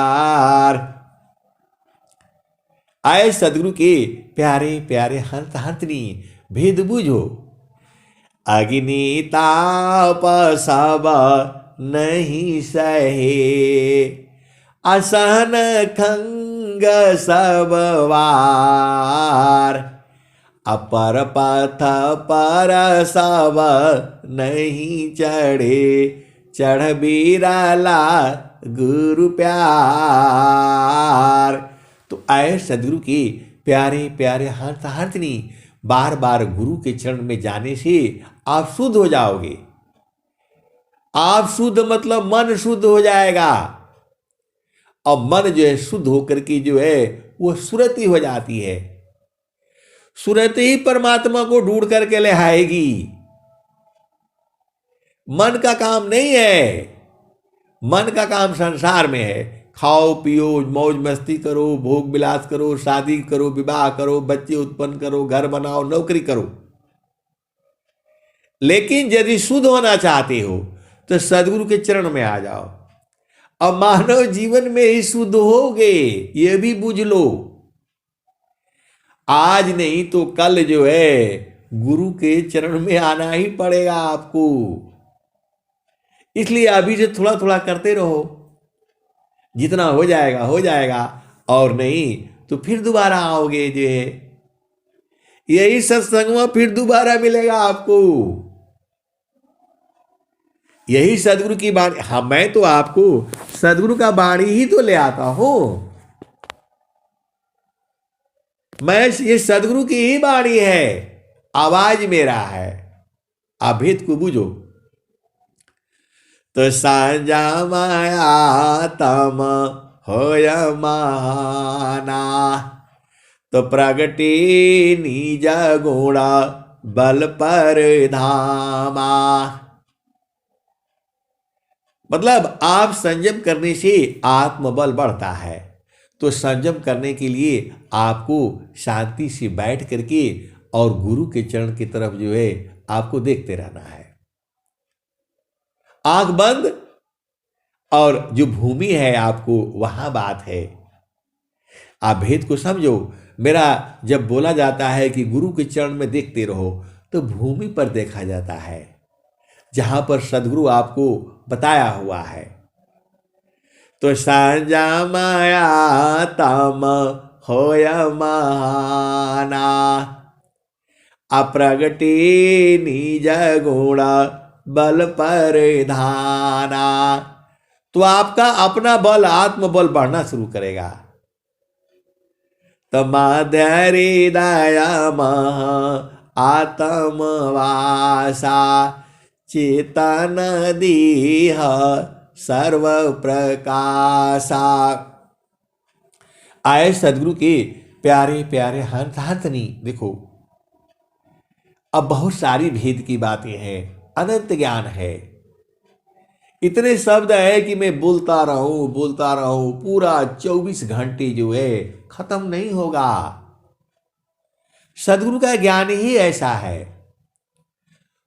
आए सदगुरु के प्यारे प्यारे हंत हंतनी भेद बुझो। अग्नि ताप सब नहीं सहे, असहन खंग सब वार। अपर पथ पर सब नहीं चढ़े, चढ़ बीरला गुरु प्यार। तो आए सदगुरु के प्यारे प्यारे हंत हंतनी, बार बार गुरु के चरण में जाने से आप शुद्ध हो जाओगे। आप शुद्ध मतलब मन शुद्ध हो जाएगा, और मन जो है शुद्ध होकर के जो है वो सुरति हो जाती है। सुरति ही परमात्मा को ढूंढ करके ले आएगी। मन का काम नहीं है। मन का काम संसार में है। खाओ पियो मौज मस्ती करो, भोग विलास करो, शादी करो, विवाह करो, बच्चे उत्पन्न करो, घर बनाओ, नौकरी करो। लेकिन यदि शुद्ध होना चाहते हो तो सदगुरु के चरण में आ जाओ, और मानव जीवन में ही शुद्ध होगे, ये भी बुझ लो। आज नहीं तो कल जो है गुरु के चरण में आना ही पड़ेगा आपको। इसलिए अभी से थोड़ा थोड़ा करते रहो, जितना हो जाएगा हो जाएगा, और नहीं तो फिर दोबारा आओगे जो है, यही सत्संग में फिर दोबारा मिलेगा आपको। यही सदगुरु की वाणी। हाँ, मैं तो आपको सदगुरु का वाणी ही तो ले आता हूं। मैं ये सदगुरु की ही वाणी है, आवाज मेरा है। आप भेद को बूझो। तो सांझा माया तम होय महाना, तो प्रगति निज गुण बल पर धामा। मतलब आप संयम करने से आत्मबल बढ़ता है। तो संयम करने के लिए आपको शांति से बैठ करके और गुरु के चरण की तरफ जो है आपको देखते रहना है, आंख बंद। और जो भूमि है आपको वहां बात है। आप भेद को समझो। मेरा जब बोला जाता है कि गुरु के चरण में देखते रहो, तो भूमि पर देखा जाता है जहां पर सदगुरु आपको बताया हुआ है। तो सांझा माया तम होय महाना, अप्रगति निज गुण बल पर धाना। तो आपका अपना बल, आत्मबल बढ़ना शुरू करेगा। तो माधुरी दया महा आत्मवासा, चेतन दीह सर्व प्रकाशा। आए सदगुरु के प्यारे प्यारे हंतनी। देखो, अब बहुत सारी भेद की बातें हैं, अनंत ज्ञान है, इतने शब्द है कि मैं बोलता रहूं पूरा 24 घंटे जो है खत्म नहीं होगा। सदगुरु का ज्ञान ही ऐसा है।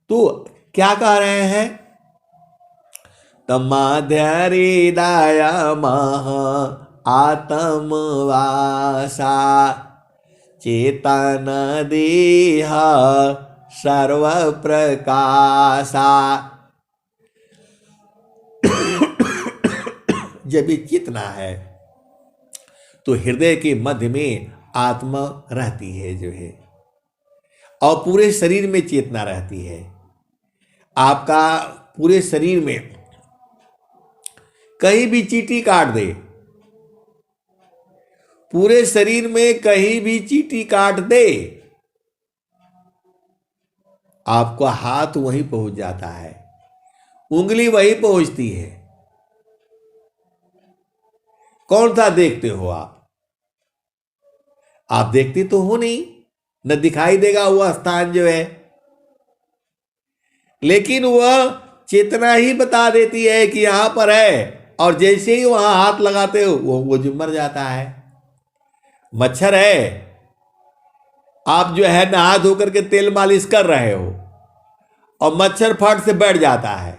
तो क्या कह रहे हैं? तमाधरी दया महा आत्मवासा, चेतन देह सर्व प्रकाशा। जब ये चेतना है तो हृदय के मध्य में आत्मा रहती है जो है, और पूरे शरीर में चेतना रहती है। आपका पूरे शरीर में कहीं भी चींटी काट दे, पूरे शरीर में कहीं भी चींटी काट दे, आपका हाथ वहीं पहुंच जाता है, उंगली वहीं पहुंचती है। कौन सा देखते हो आप देखते तो हो नहीं, न दिखाई देगा वह स्थान जो है, लेकिन वह चेतना ही बता देती है कि यहां पर है। और जैसे ही वहां हाथ लगाते हो वो जो मर जाता है। मच्छर है, आप जो है नहा धो करके तेल मालिश कर रहे हो और मच्छर फट से बैठ जाता है,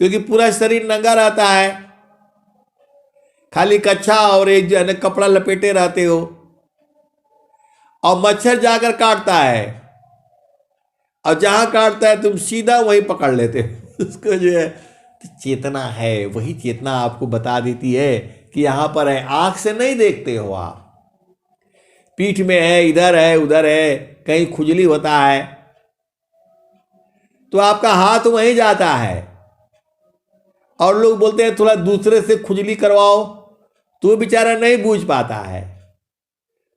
क्योंकि पूरा शरीर नंगा रहता है, खाली कच्छा और एक जो है ना कपड़ा लपेटे रहते हो, और मच्छर जाकर काटता है, और जहां काटता है तुम सीधा वहीं पकड़ लेते हो उसको जो है। तो चेतना है, वही चेतना आपको बता देती है कि यहां पर है। आंख से नहीं देखते हो आप, पीठ में है, इधर है, उधर है, कहीं खुजली होता है तो आपका हाथ वहीं जाता है, और लोग बोलते हैं थोड़ा दूसरे से खुजली करवाओ, तो बेचारा नहीं बूझ पाता है।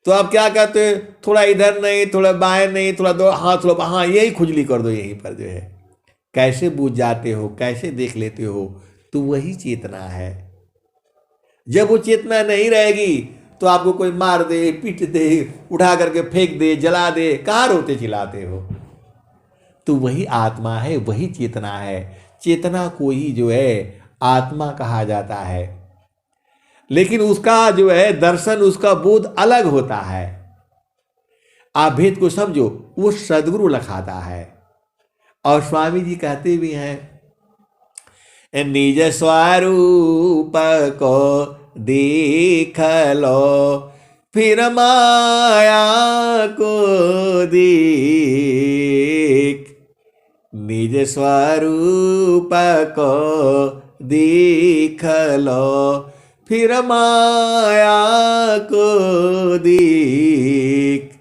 तो आप क्या कहते हो, थोड़ा इधर नहीं, थोड़ा बाएं नहीं, थोड़ा दो हाथ, थोड़ा हाँ, यही खुजली कर दो यहीं पर जो है। कैसे बूझ जाते हो, कैसे देख लेते हो? तो वही चेतना है। जब वो चेतना नहीं रहेगी तो आपको कोई मार दे, पीट दे, उठा करके फेंक दे, जला दे, कहाँ रोते चिल्लाते हो? तो वही आत्मा है, वही चेतना है। चेतना को ही जो है आत्मा कहा जाता है, लेकिन उसका जो है दर्शन, उसका बोध अलग होता है। आप भेद को समझो, वो सदगुरु लखाता है। और स्वामी जी कहते भी हैं, निज स्वरूप को देख लो, फिर माया को देख, निज स्वरूप को देख लो। फिर माया को देख,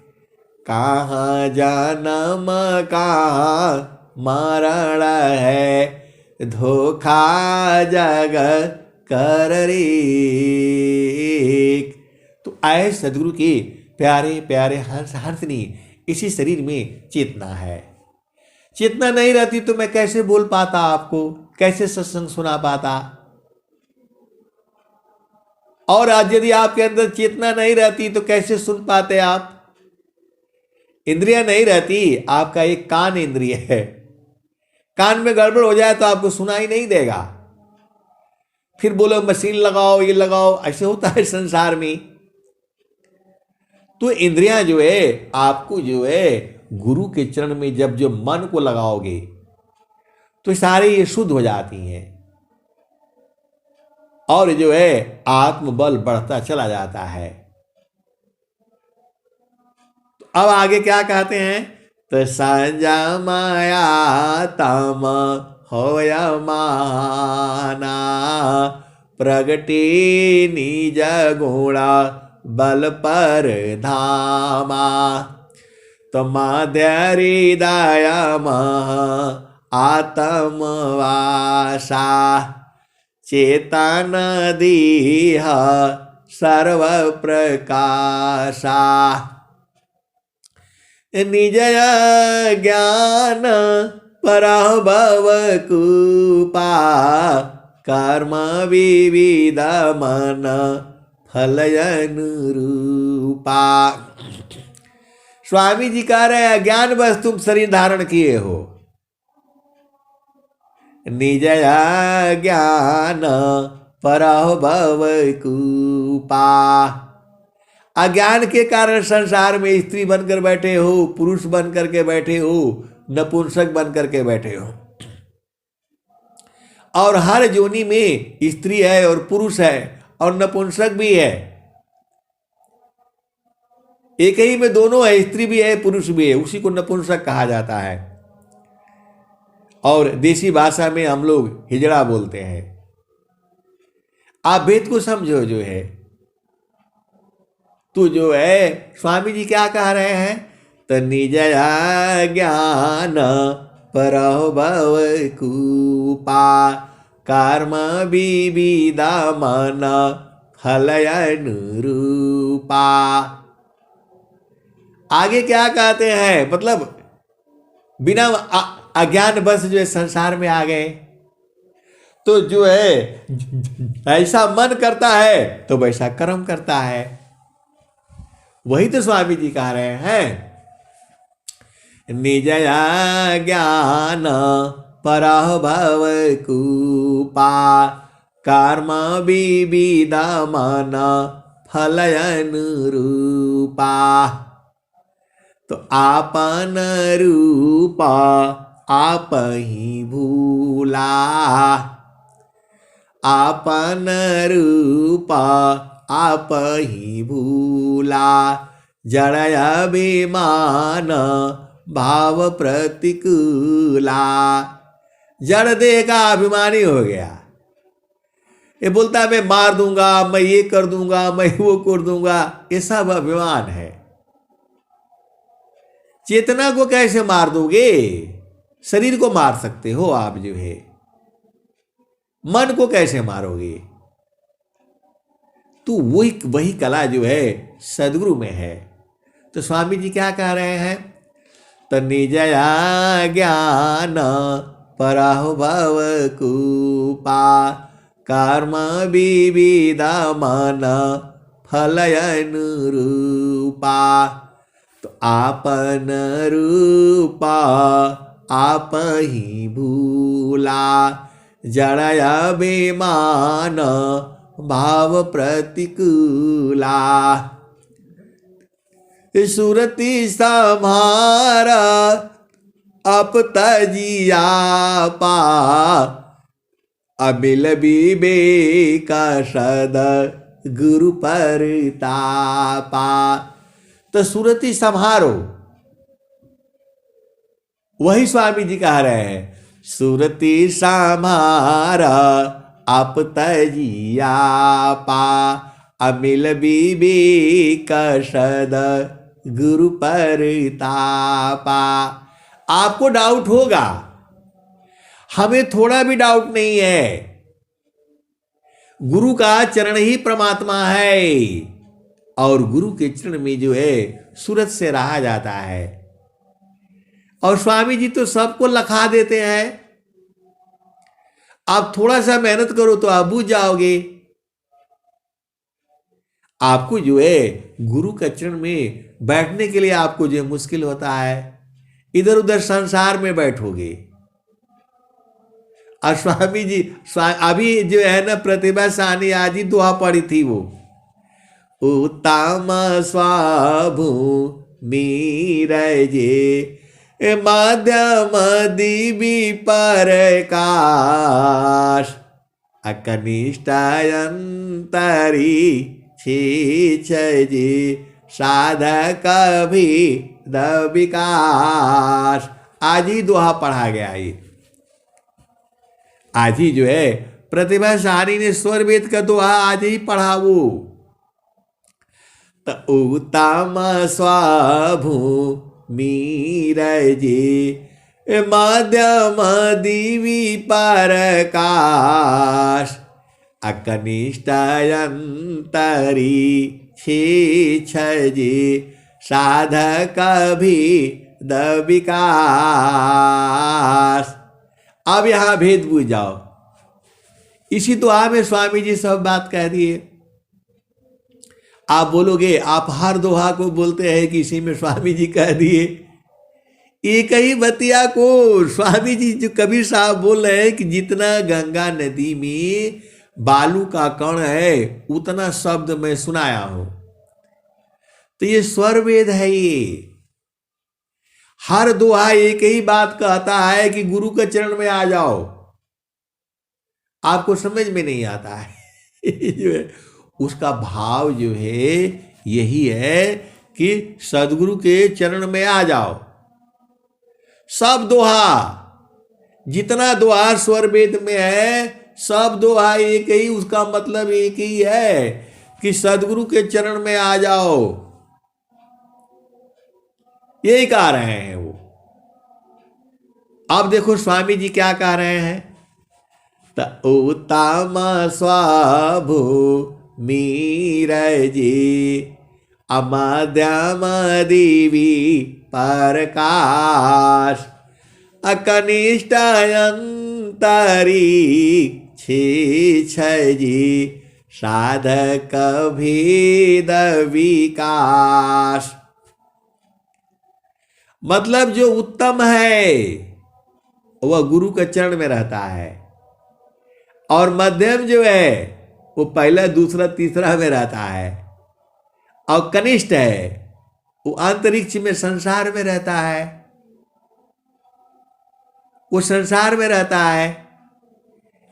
कहाँ जन्म कहाँ मरण है, धोखा जग कर रे। तो आए सदगुरु के प्यारे प्यारे हंसनी, इसी शरीर में चेतना है। चेतना नहीं रहती तो मैं कैसे बोल पाता, आपको कैसे सत्संग सुना पाता। और आज यदि आपके अंदर चेतना नहीं रहती तो कैसे सुन पाते आप। इंद्रियां नहीं रहती, आपका एक कान इंद्रिय है, कान में गड़बड़ हो जाए तो आपको सुनाई नहीं देगा। फिर बोलो मशीन लगाओ, ये लगाओ, ऐसे होता है संसार में। तो इंद्रियां जो है, आपको जो है गुरु के चरण में जब जो मन को लगाओगे तो सारे ये शुद्ध हो जाती हैं, और जो है आत्मबल बढ़ता चला जाता है। तो अब आगे क्या कहते हैं, तो संजा माया तम होय माना, प्रगटे निज गुणा बल पर धामा। तो माध्य हृदय मह आत्मवासा, चेतन दीह सर्व प्रकाशा। निज ज्ञान पराभव कूपा, कर्म विविध मन फलयन रूपा। स्वामी जी कह रहे हैं, ज्ञान बस तुम शरीर धारण किए हो। निज ज्ञान पराभव कूपा, अज्ञान के कारण संसार में स्त्री बनकर बैठे हो, पुरुष बनकर के बैठे हो, नपुंसक बनकर के बैठे हो। और हर जोनी में स्त्री है और पुरुष है और नपुंसक भी है। एक ही में दोनों है, स्त्री भी है पुरुष भी है, उसी को नपुंसक कहा जाता है। और देसी भाषा में हम लोग हिजड़ा बोलते हैं। आप वेद को समझो जो है, तो जो है स्वामी जी क्या कह रहे हैं, तो निज ज्ञान पराभव कूपा, कर्म विविध मन फलयन रूपा। आगे क्या कहते हैं, मतलब बिना अज्ञान बस जो है संसार में आ गए, तो जो है ऐसा मन करता है तो वैसा कर्म करता है। वही तो स्वामी जी कह रहे हैं, निज ज्ञान पराभव कूपा, कर्म विविध मन फलयन रूपा। तो आपन रूपा आप ही भूला, आपन रूपा आप ही भूला, जड़ अभिमान भाव प्रतिकूला। जड़ देह का अभिमानी हो गया, ये बोलता है मैं मार दूंगा, मैं ये कर दूंगा, मैं वो कर दूंगा, ये सब अभिमान है। चेतना को कैसे मार दोगे, शरीर को मार सकते हो आप जो है, मन को कैसे मारोगे। तो वही कला जो है सदगुरु में है। तो स्वामी जी क्या कह रहे हैं, तो निज ज्ञान पराभव कूपा, कर्म विविध मन फलयन रूपा। तो आपन रूपा आप ही भूला, जड़ अभिमान भाव प्रतिकूला। सुरति समारा अप तजिया पा, अबिल विवेक सद गुरु परतापा। तो सुरति संहारो, वही स्वामी जी कह रहे हैं, सुरति संहारा आप तजिया पा, अमिल बीबी कसद गुरु परतापा। आपको डाउट होगा, हमें थोड़ा भी डाउट नहीं है, गुरु का चरण ही परमात्मा है और गुरु के चरण में जो है सूरत से रहा जाता है। और स्वामी जी तो सबको लखा देते हैं, आप थोड़ा सा मेहनत करो तो आप बूझ जाओगे। आपको जो है गुरु के चरण में बैठने के लिए आपको जो मुश्किल होता है, इधर उधर संसार में बैठोगे। और स्वामी जी अभी जो है ना प्रतिभा सानी आज ही दुआ पड़ी थी, वो उत्तम स्वाभू मीरजे मध्यम दिवी परकाश, अकनिष्ठायंतरी छीछजी साधक भी द विकास। आज ही दोहा पढ़ा गया ये, आज ही जो है प्रतिभा सारी ने स्वर वेद का दोहा आज ही पढ़ा। वो तो उत्तम स्वाभू मीरजी मध्यम दिवी परकाश, अकनिष्ठायंतरी छीछजी साधक भी द विकास। अब यहां भेद बुझ जाओ, इसी दुआ में स्वामी जी सब बात कह दिए। आप बोलोगे आप हर दोहा को बोलते हैं कि इसी में स्वामी जी कह दिए। एक ही बतिया को स्वामी जी जो कबीर साहब बोल रहे हैं कि जितना गंगा नदी में बालू का कण है उतना शब्द मैं सुनाया हूं। तो ये स्वर वेद है, ये हर दोहा एक ही बात कहता है कि गुरु के चरण में आ जाओ। आपको समझ में नहीं आता है जो है उसका भाव जो है यही है कि सदगुरु के चरण में आ जाओ। सब दोहा, जितना दोहा स्वर वेद में है, सब दोहा एक ही, उसका मतलब एक ही है कि सदगुरु के चरण में आ जाओ, यही कह रहे हैं वो। अब देखो स्वामी जी क्या कह रहे हैं, तो उत्तम स्वाभू मीरजी अमध्यम दिवी परकाश, अकनिष्ठायंतरी छीछजी साधक भेद विकास। मतलब जो उत्तम है वह गुरु के चरण में रहता है, और मध्यम जो है वो पहला दूसरा तीसरा में रहता है, और कनिष्ठ है वो अंतरिक्ष में संसार में रहता है, वो संसार में रहता है।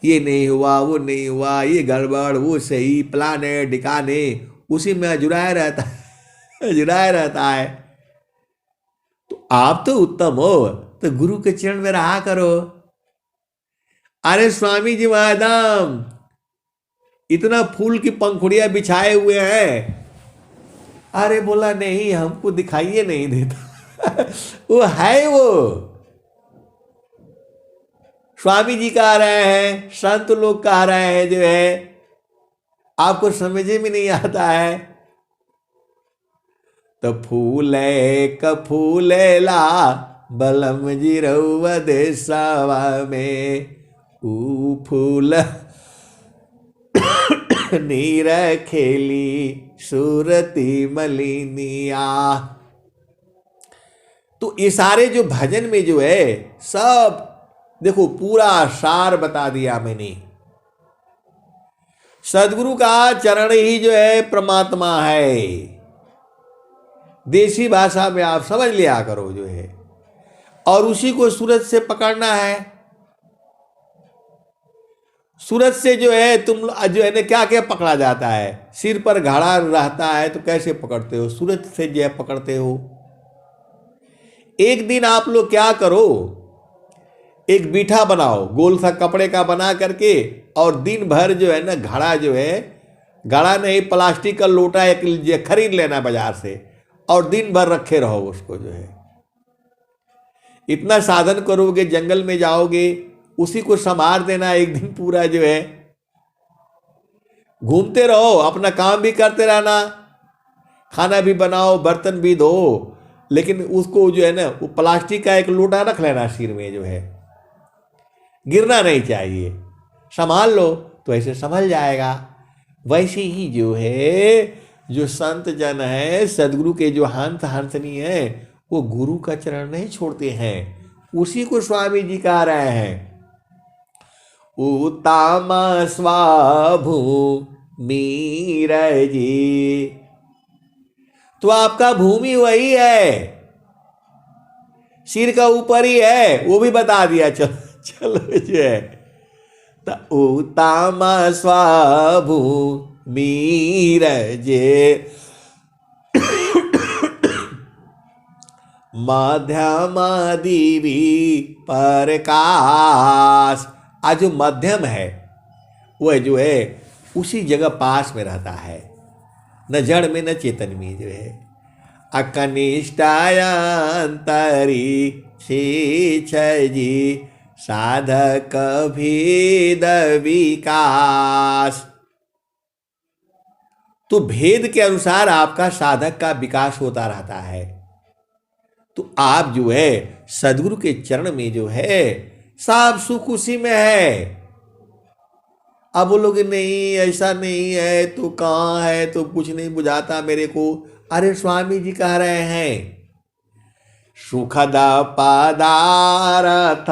ये नहीं हुआ, वो नहीं हुआ, ये गड़बड़, वो सही, प्लाने डिकाने, उसी में जुड़ाया रहता है जुड़ाया रहता है। तो आप तो उत्तम हो तो गुरु के चरण में रहा करो। अरे स्वामी जी महादम इतना फूल की पंखुड़ियां बिछाए हुए हैं, अरे बोला नहीं हमको दिखाइए नहीं देता वो है वो स्वामी जी कह रहे हैं, संत लोग कह रहे हैं, जो है आपको समझ में नहीं आता है। तो फूले क फूलेला बलम जी रउआ देशवा में, ऊ फूल नीर खेली सूरती मलिनिया। तो ये सारे जो भजन में जो है सब देखो पूरा सार बता दिया मैंने। सदगुरु का चरण ही जो है परमात्मा है, देसी भाषा में आप समझ लिया करो जो है, और उसी को सूरत से पकड़ना है। सूरज से जो है तुम जो है ना क्या क्या पकड़ा जाता है, सिर पर घड़ा रहता है तो कैसे पकड़ते हो, सूरज से जो है पकड़ते हो। एक दिन आप लोग क्या करो, एक बीठा बनाओ गोल सा कपड़े का बना करके, और दिन भर जो है ना घड़ा जो है, घड़ा नहीं प्लास्टिक का लोटा एक खरीद लेना बाजार से, और दिन भर रखे रहो उसको जो है। इतना साधन करोगे, जंगल में जाओगे, उसी को संभाल देना एक दिन पूरा जो है, घूमते रहो, अपना काम भी करते रहना, खाना भी बनाओ, बर्तन भी धो, लेकिन उसको जो है ना वो प्लास्टिक का एक लोटा रख लेना सिर में जो है, गिरना नहीं चाहिए, संभाल लो तो ऐसे संभल जाएगा। वैसे ही जो है जो संत जन है, सदगुरु के जो हंस हंसनी है, वो गुरु का चरण नहीं छोड़ते हैं। उसी को स्वामी जी कह रहे हैं, उत्तम स्वाभू मीरजी। तो आपका भूमि वही है, सिर का ऊपर ही है, वो भी बता दिया। चलो चलो जो है, तो उत्तम स्वाभू मीरजे मध्यम दिवी प्रकाश। आज जो मध्यम है वह जो है उसी जगह पास में रहता है, न जड़ में न चेतन में जो है। अकनिष्ठायंतरी जी साधक भेद विकास। तो भेद के अनुसार आपका साधक का विकास होता रहता है। तो आप जो है सदगुरु के चरण में जो है सब सुख उसी में है। अब वो लोग नहीं ऐसा नहीं है तो कहाँ है, तो कुछ नहीं बुझाता मेरे को। अरे स्वामी जी कह रहे हैं, सुखद पदार्थ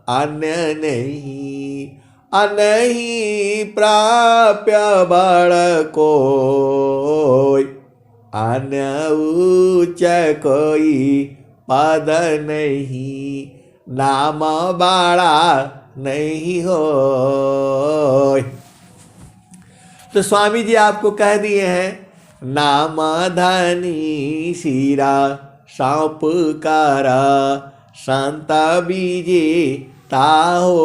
अन्य नहीं, अनहि प्राप्य बड़ कोई, अन्य उच्च कोई पद नहीं, नाम बड़ा नहीं हो। तो स्वामी जी आपको कह दिए हैं, नाम धनी सीरा सौंप कर संत बीजे ताहो,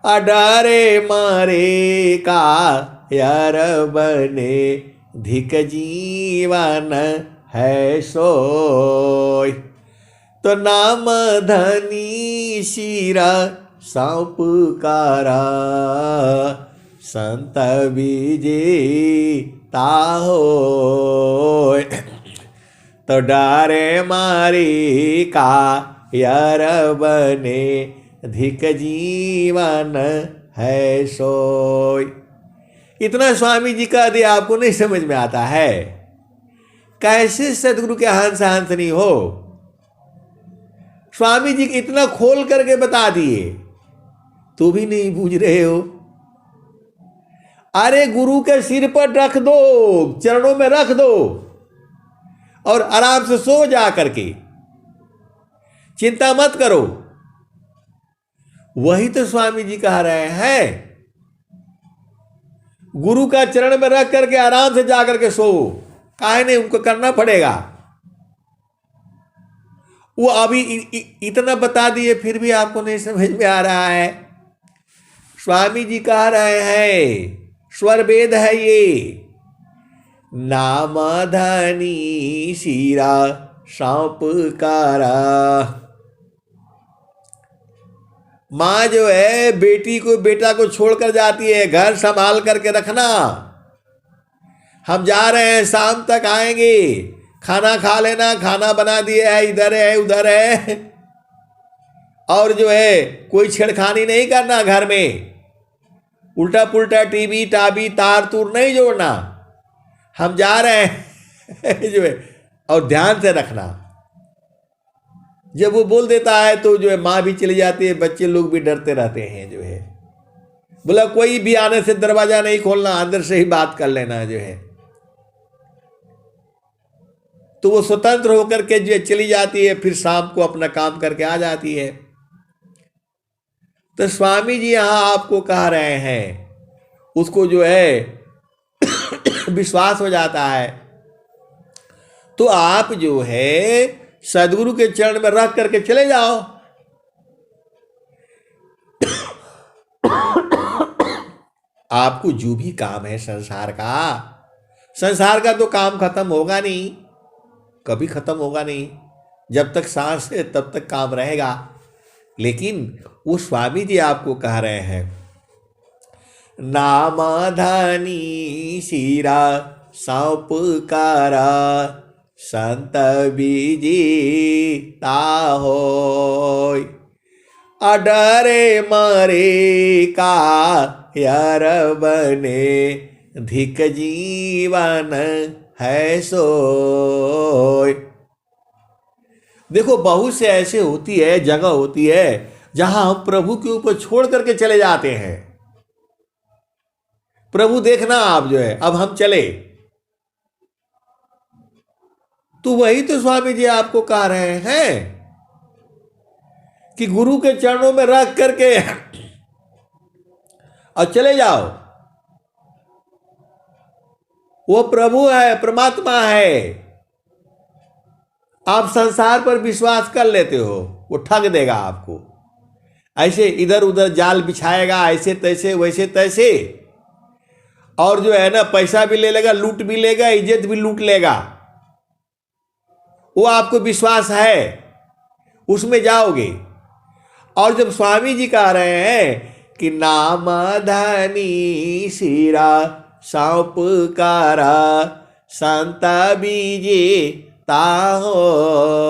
अडरे मरे का यार बने, धिक जीवन है सोय। तो नाम धनी शिरा सौंप कारा संत बीजे ताहो, तो डारे मारी का यार बने, धिक जीवन है सोय। इतना स्वामी जी का दिया आपको नहीं समझ में आता है, कैसे सदगुरु के हंस हंसनी हो। स्वामी जी इतना खोल करके बता दिए तो भी नहीं बूझ रहे हो। अरे गुरु के सिर पर रख दो, चरणों में रख दो और आराम से सो जा करके, चिंता मत करो। वही तो स्वामी जी कह रहे हैं, गुरु का चरण में रख करके आराम से जा करके सो, काहे नहीं, उनको करना पड़ेगा। वो अभी इतना बता दिए फिर भी आपको नहीं समझ में आ रहा है। स्वामी जी कह रहे हैं, स्वर वेद है ये, नाम धनी शिरा सौंप कारा। माँ जो है बेटी को, बेटा को छोड़कर जाती है, घर संभाल करके रखना, हम जा रहे हैं, शाम तक आएंगे, खाना खा लेना, खाना बना दिया है, इधर है उधर है, और जो है कोई छेड़खानी नहीं करना घर में, उल्टा पुल्टा टीवी टाबी तार तूर नहीं जोड़ना, हम जा रहे हैं जो है। और ध्यान से रखना, जब वो बोल देता है तो जो है माँ भी चली जाती है, बच्चे लोग भी डरते रहते हैं जो है। बोला कोई भी आने से दरवाजा नहीं खोलना, अंदर से ही बात कर लेना जो है। तो वो स्वतंत्र होकर के जो चली जाती है, फिर शाम को अपना काम करके आ जाती है। तो स्वामी जी यहां आपको कह रहे हैं, उसको जो है विश्वास हो जाता है, तो आप जो है सदगुरु के चरण में रख करके चले जाओ। आपको जो भी काम है संसार का तो काम खत्म होगा नहीं, कभी खत्म होगा नहीं। जब तक सांस है तब तक काम रहेगा। लेकिन वो स्वामी जी आपको कह रहे हैं, नामाधानी शिरा सौंपकारा संत बीजी ताहोय, अडरे मरे का यार बने धिक जीवन है सोय। देखो बहुत से ऐसे होती है, जगह होती है जहां हम प्रभु के ऊपर छोड़ करके चले जाते हैं। प्रभु देखना आप जो है अब हम चले, तो वही तो स्वामी जी आपको कह रहे हैं कि गुरु के चरणों में रख करके और चले जाओ। वो प्रभु है, परमात्मा है। आप संसार पर विश्वास कर लेते हो, वो ठग देगा आपको। ऐसे इधर उधर जाल बिछाएगा, ऐसे तैसे वैसे तैसे, और जो है ना पैसा भी ले लेगा, लूट भी लेगा, इज्जत भी लूट लेगा। वो आपको विश्वास है, उसमें जाओगे। और जब स्वामी जी कह रहे हैं कि नामधानी शिरा सौंपकारा संत बीजे ताहोय,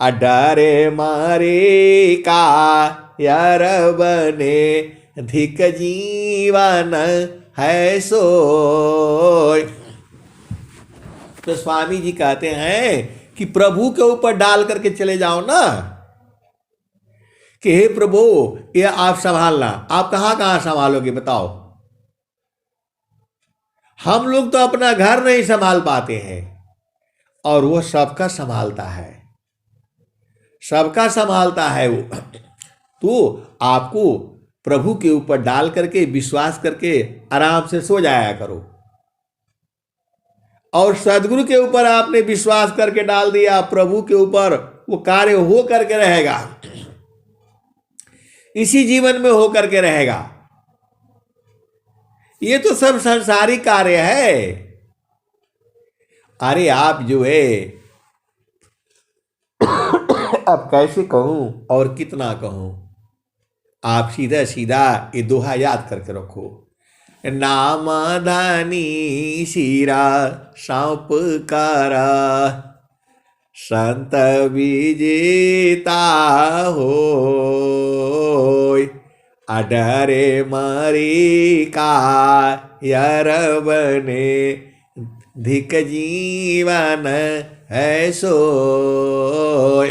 अडरे मारे का यार बने धिक जीवन है सोय। तो स्वामी जी कहते हैं कि प्रभु के ऊपर डाल करके चले जाओ ना, कि हे प्रभु ये आप संभालना। आप कहां कहां संभालोगे बताओ? हम लोग तो अपना घर नहीं संभाल पाते हैं, और वो सबका संभालता है, सबका संभालता है वो। तो आपको प्रभु के ऊपर डाल करके विश्वास करके आराम से सो जाया करो। और सदगुरु के ऊपर आपने विश्वास करके डाल दिया, प्रभु के ऊपर, वो कार्य हो करके रहेगा, इसी जीवन में हो करके रहेगा। ये तो सब सांसारिक कार्य है। अरे आप जो है अब कैसे कहूं और कितना कहूं, आप सीधा सीधा ये दोहा याद करके रखो, नामधानी शिरा सौंपकारा संत विजेता होय, अडरे मरी का यार बने धिक जीवन है सोय।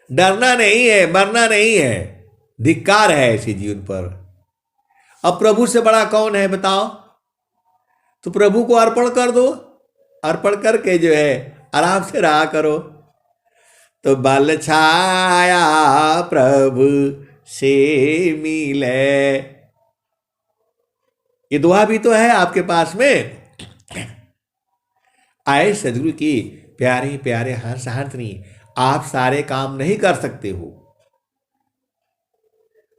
डरना नहीं है, मरना नहीं है, धिक्कार है ऐसे जीवन पर। अब प्रभु से बड़ा कौन है बताओ? तो प्रभु को अर्पण कर दो, अर्पण करके जो है आराम से रहा करो। तो बल छाया प्रभु से मिले, ये दुआ भी तो है आपके पास में। आए सदगुरु की प्यारे प्यारे हंस हंसनी, आप सारे काम नहीं कर सकते हो,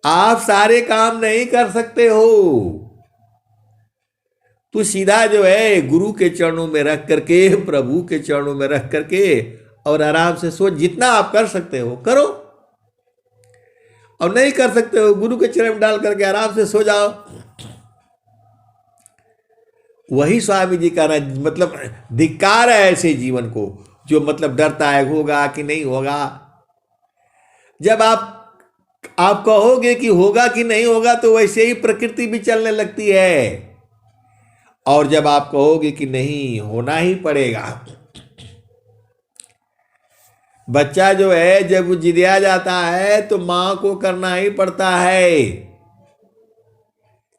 आप सारे काम नहीं कर सकते हो। तो सीधा जो है गुरु के चरणों में रख करके, प्रभु के चरणों में रख करके और आराम से सो। जितना आप कर सकते हो करो, और नहीं कर सकते हो गुरु के चरण में डाल करके आराम से सो जाओ। वही स्वामी जी का मतलब धिक्कार है ऐसे जीवन को, जो मतलब डरता है होगा कि नहीं होगा। जब आप कहोगे कि होगा कि नहीं होगा, तो वैसे ही प्रकृति भी चलने लगती है। और जब आप कहोगे कि नहीं होना ही पड़ेगा, बच्चा जो है जब वो जिदिया जाता है तो मां को करना ही पड़ता है,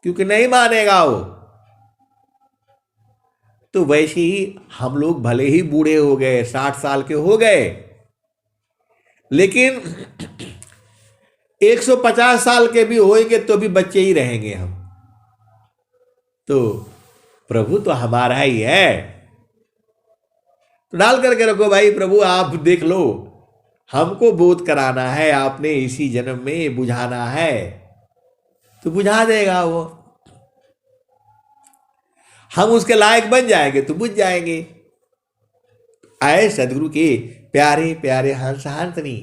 क्योंकि नहीं मानेगा वो। तो वैसे ही हम लोग भले ही बूढ़े हो गए, 60 साल के हो गए, लेकिन 150 साल के भी होएंगे तो भी बच्चे ही रहेंगे हम। तो प्रभु तो हमारा ही है। तो डाल करके रखो भाई, प्रभु आप देख लो, हमको बोध कराना है, आपने इसी जन्म में बुझाना है तो बुझा देगा वो। हम उसके लायक बन जाएंगे तो बुझ जाएंगे। आए सदगुरु के प्यारे प्यारे हंस हंसनी।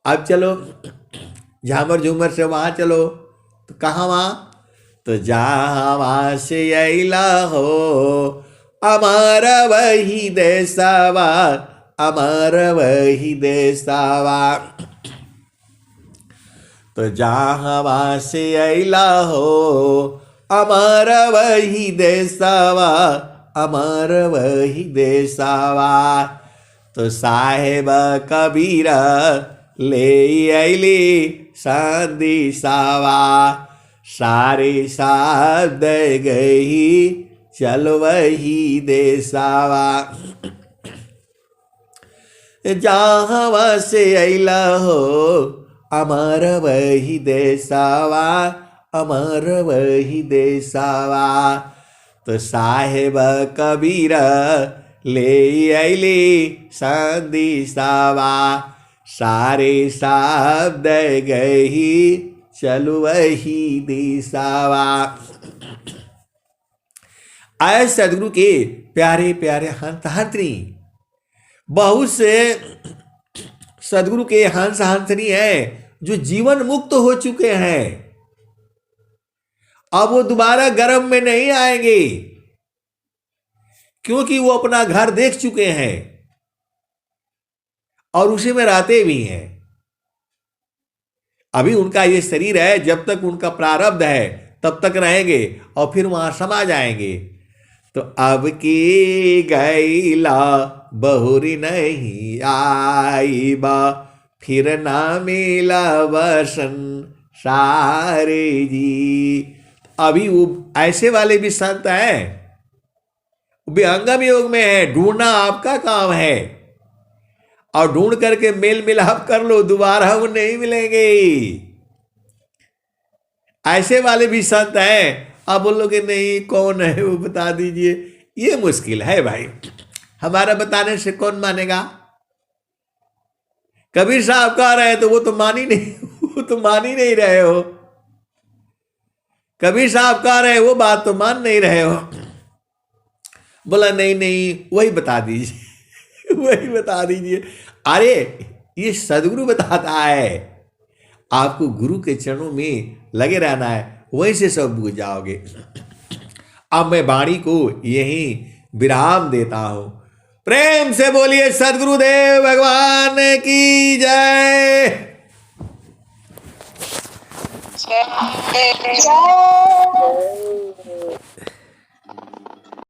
अब चलो झामर झूमर से वहां चलो। तो कहाँ वहां? तो जहाँ से अला हो अमर वही देशवा, अमर वही देशवा। तो जहाँ से अला हो अमर वही देशवा, अमर वही देशवा। तो साहेब कबीर ले अली संदेशावा, सारे साथ गई चल वही देशवा। जहाँ से अला हो अमर वही देशवा, अमर वही देशवा। तो साहेब कबीर ले अली संदेशावा, सारे शब्द गही चलो वही दिशावा। आए सदगुरु के प्यारे प्यारे हंस हंसनी। बहुत से सदगुरु के हंस हंसनी है जो जीवन मुक्त हो चुके हैं, अब वो दोबारा गर्भ में नहीं आएंगे क्योंकि वो अपना घर देख चुके हैं और उसी में रहते भी हैं। अभी उनका ये शरीर है, जब तक उनका प्रारब्ध है तब तक रहेंगे और फिर वहां समा जाएंगे। तो अब की गैला बहुरी नहीं आई बा, फिर ना मिला वसन सारे जी। अभी वो ऐसे वाले भी संत हैं, विहंगम योग में है, ढूंढना आपका काम है और ढूंढ करके मेल मिलाप कर लो, दोबारा वो नहीं मिलेंगे। ऐसे वाले भी संत हैं। अब बोलोगे नहीं कौन है वो बता दीजिए, ये मुश्किल है भाई, हमारा बताने से कौन मानेगा। कबीर साहब कह रहे हैं तो वो तो मान ही नहीं, वो तो मान ही नहीं रहे हो। कबीर साहब कह रहे हैं वो बात तो मान नहीं रहे हो। बोला नहीं नहीं वही बता दीजिए, वही बता दीजिए। अरे ये सदगुरु बताता है, आपको गुरु के चरणों में लगे रहना है, वहीं से सब बुझ जाओगे। अब मैं वाणी को यही विराम देता हूं। प्रेम से बोलिए सदगुरुदेव भगवान की जय। जय।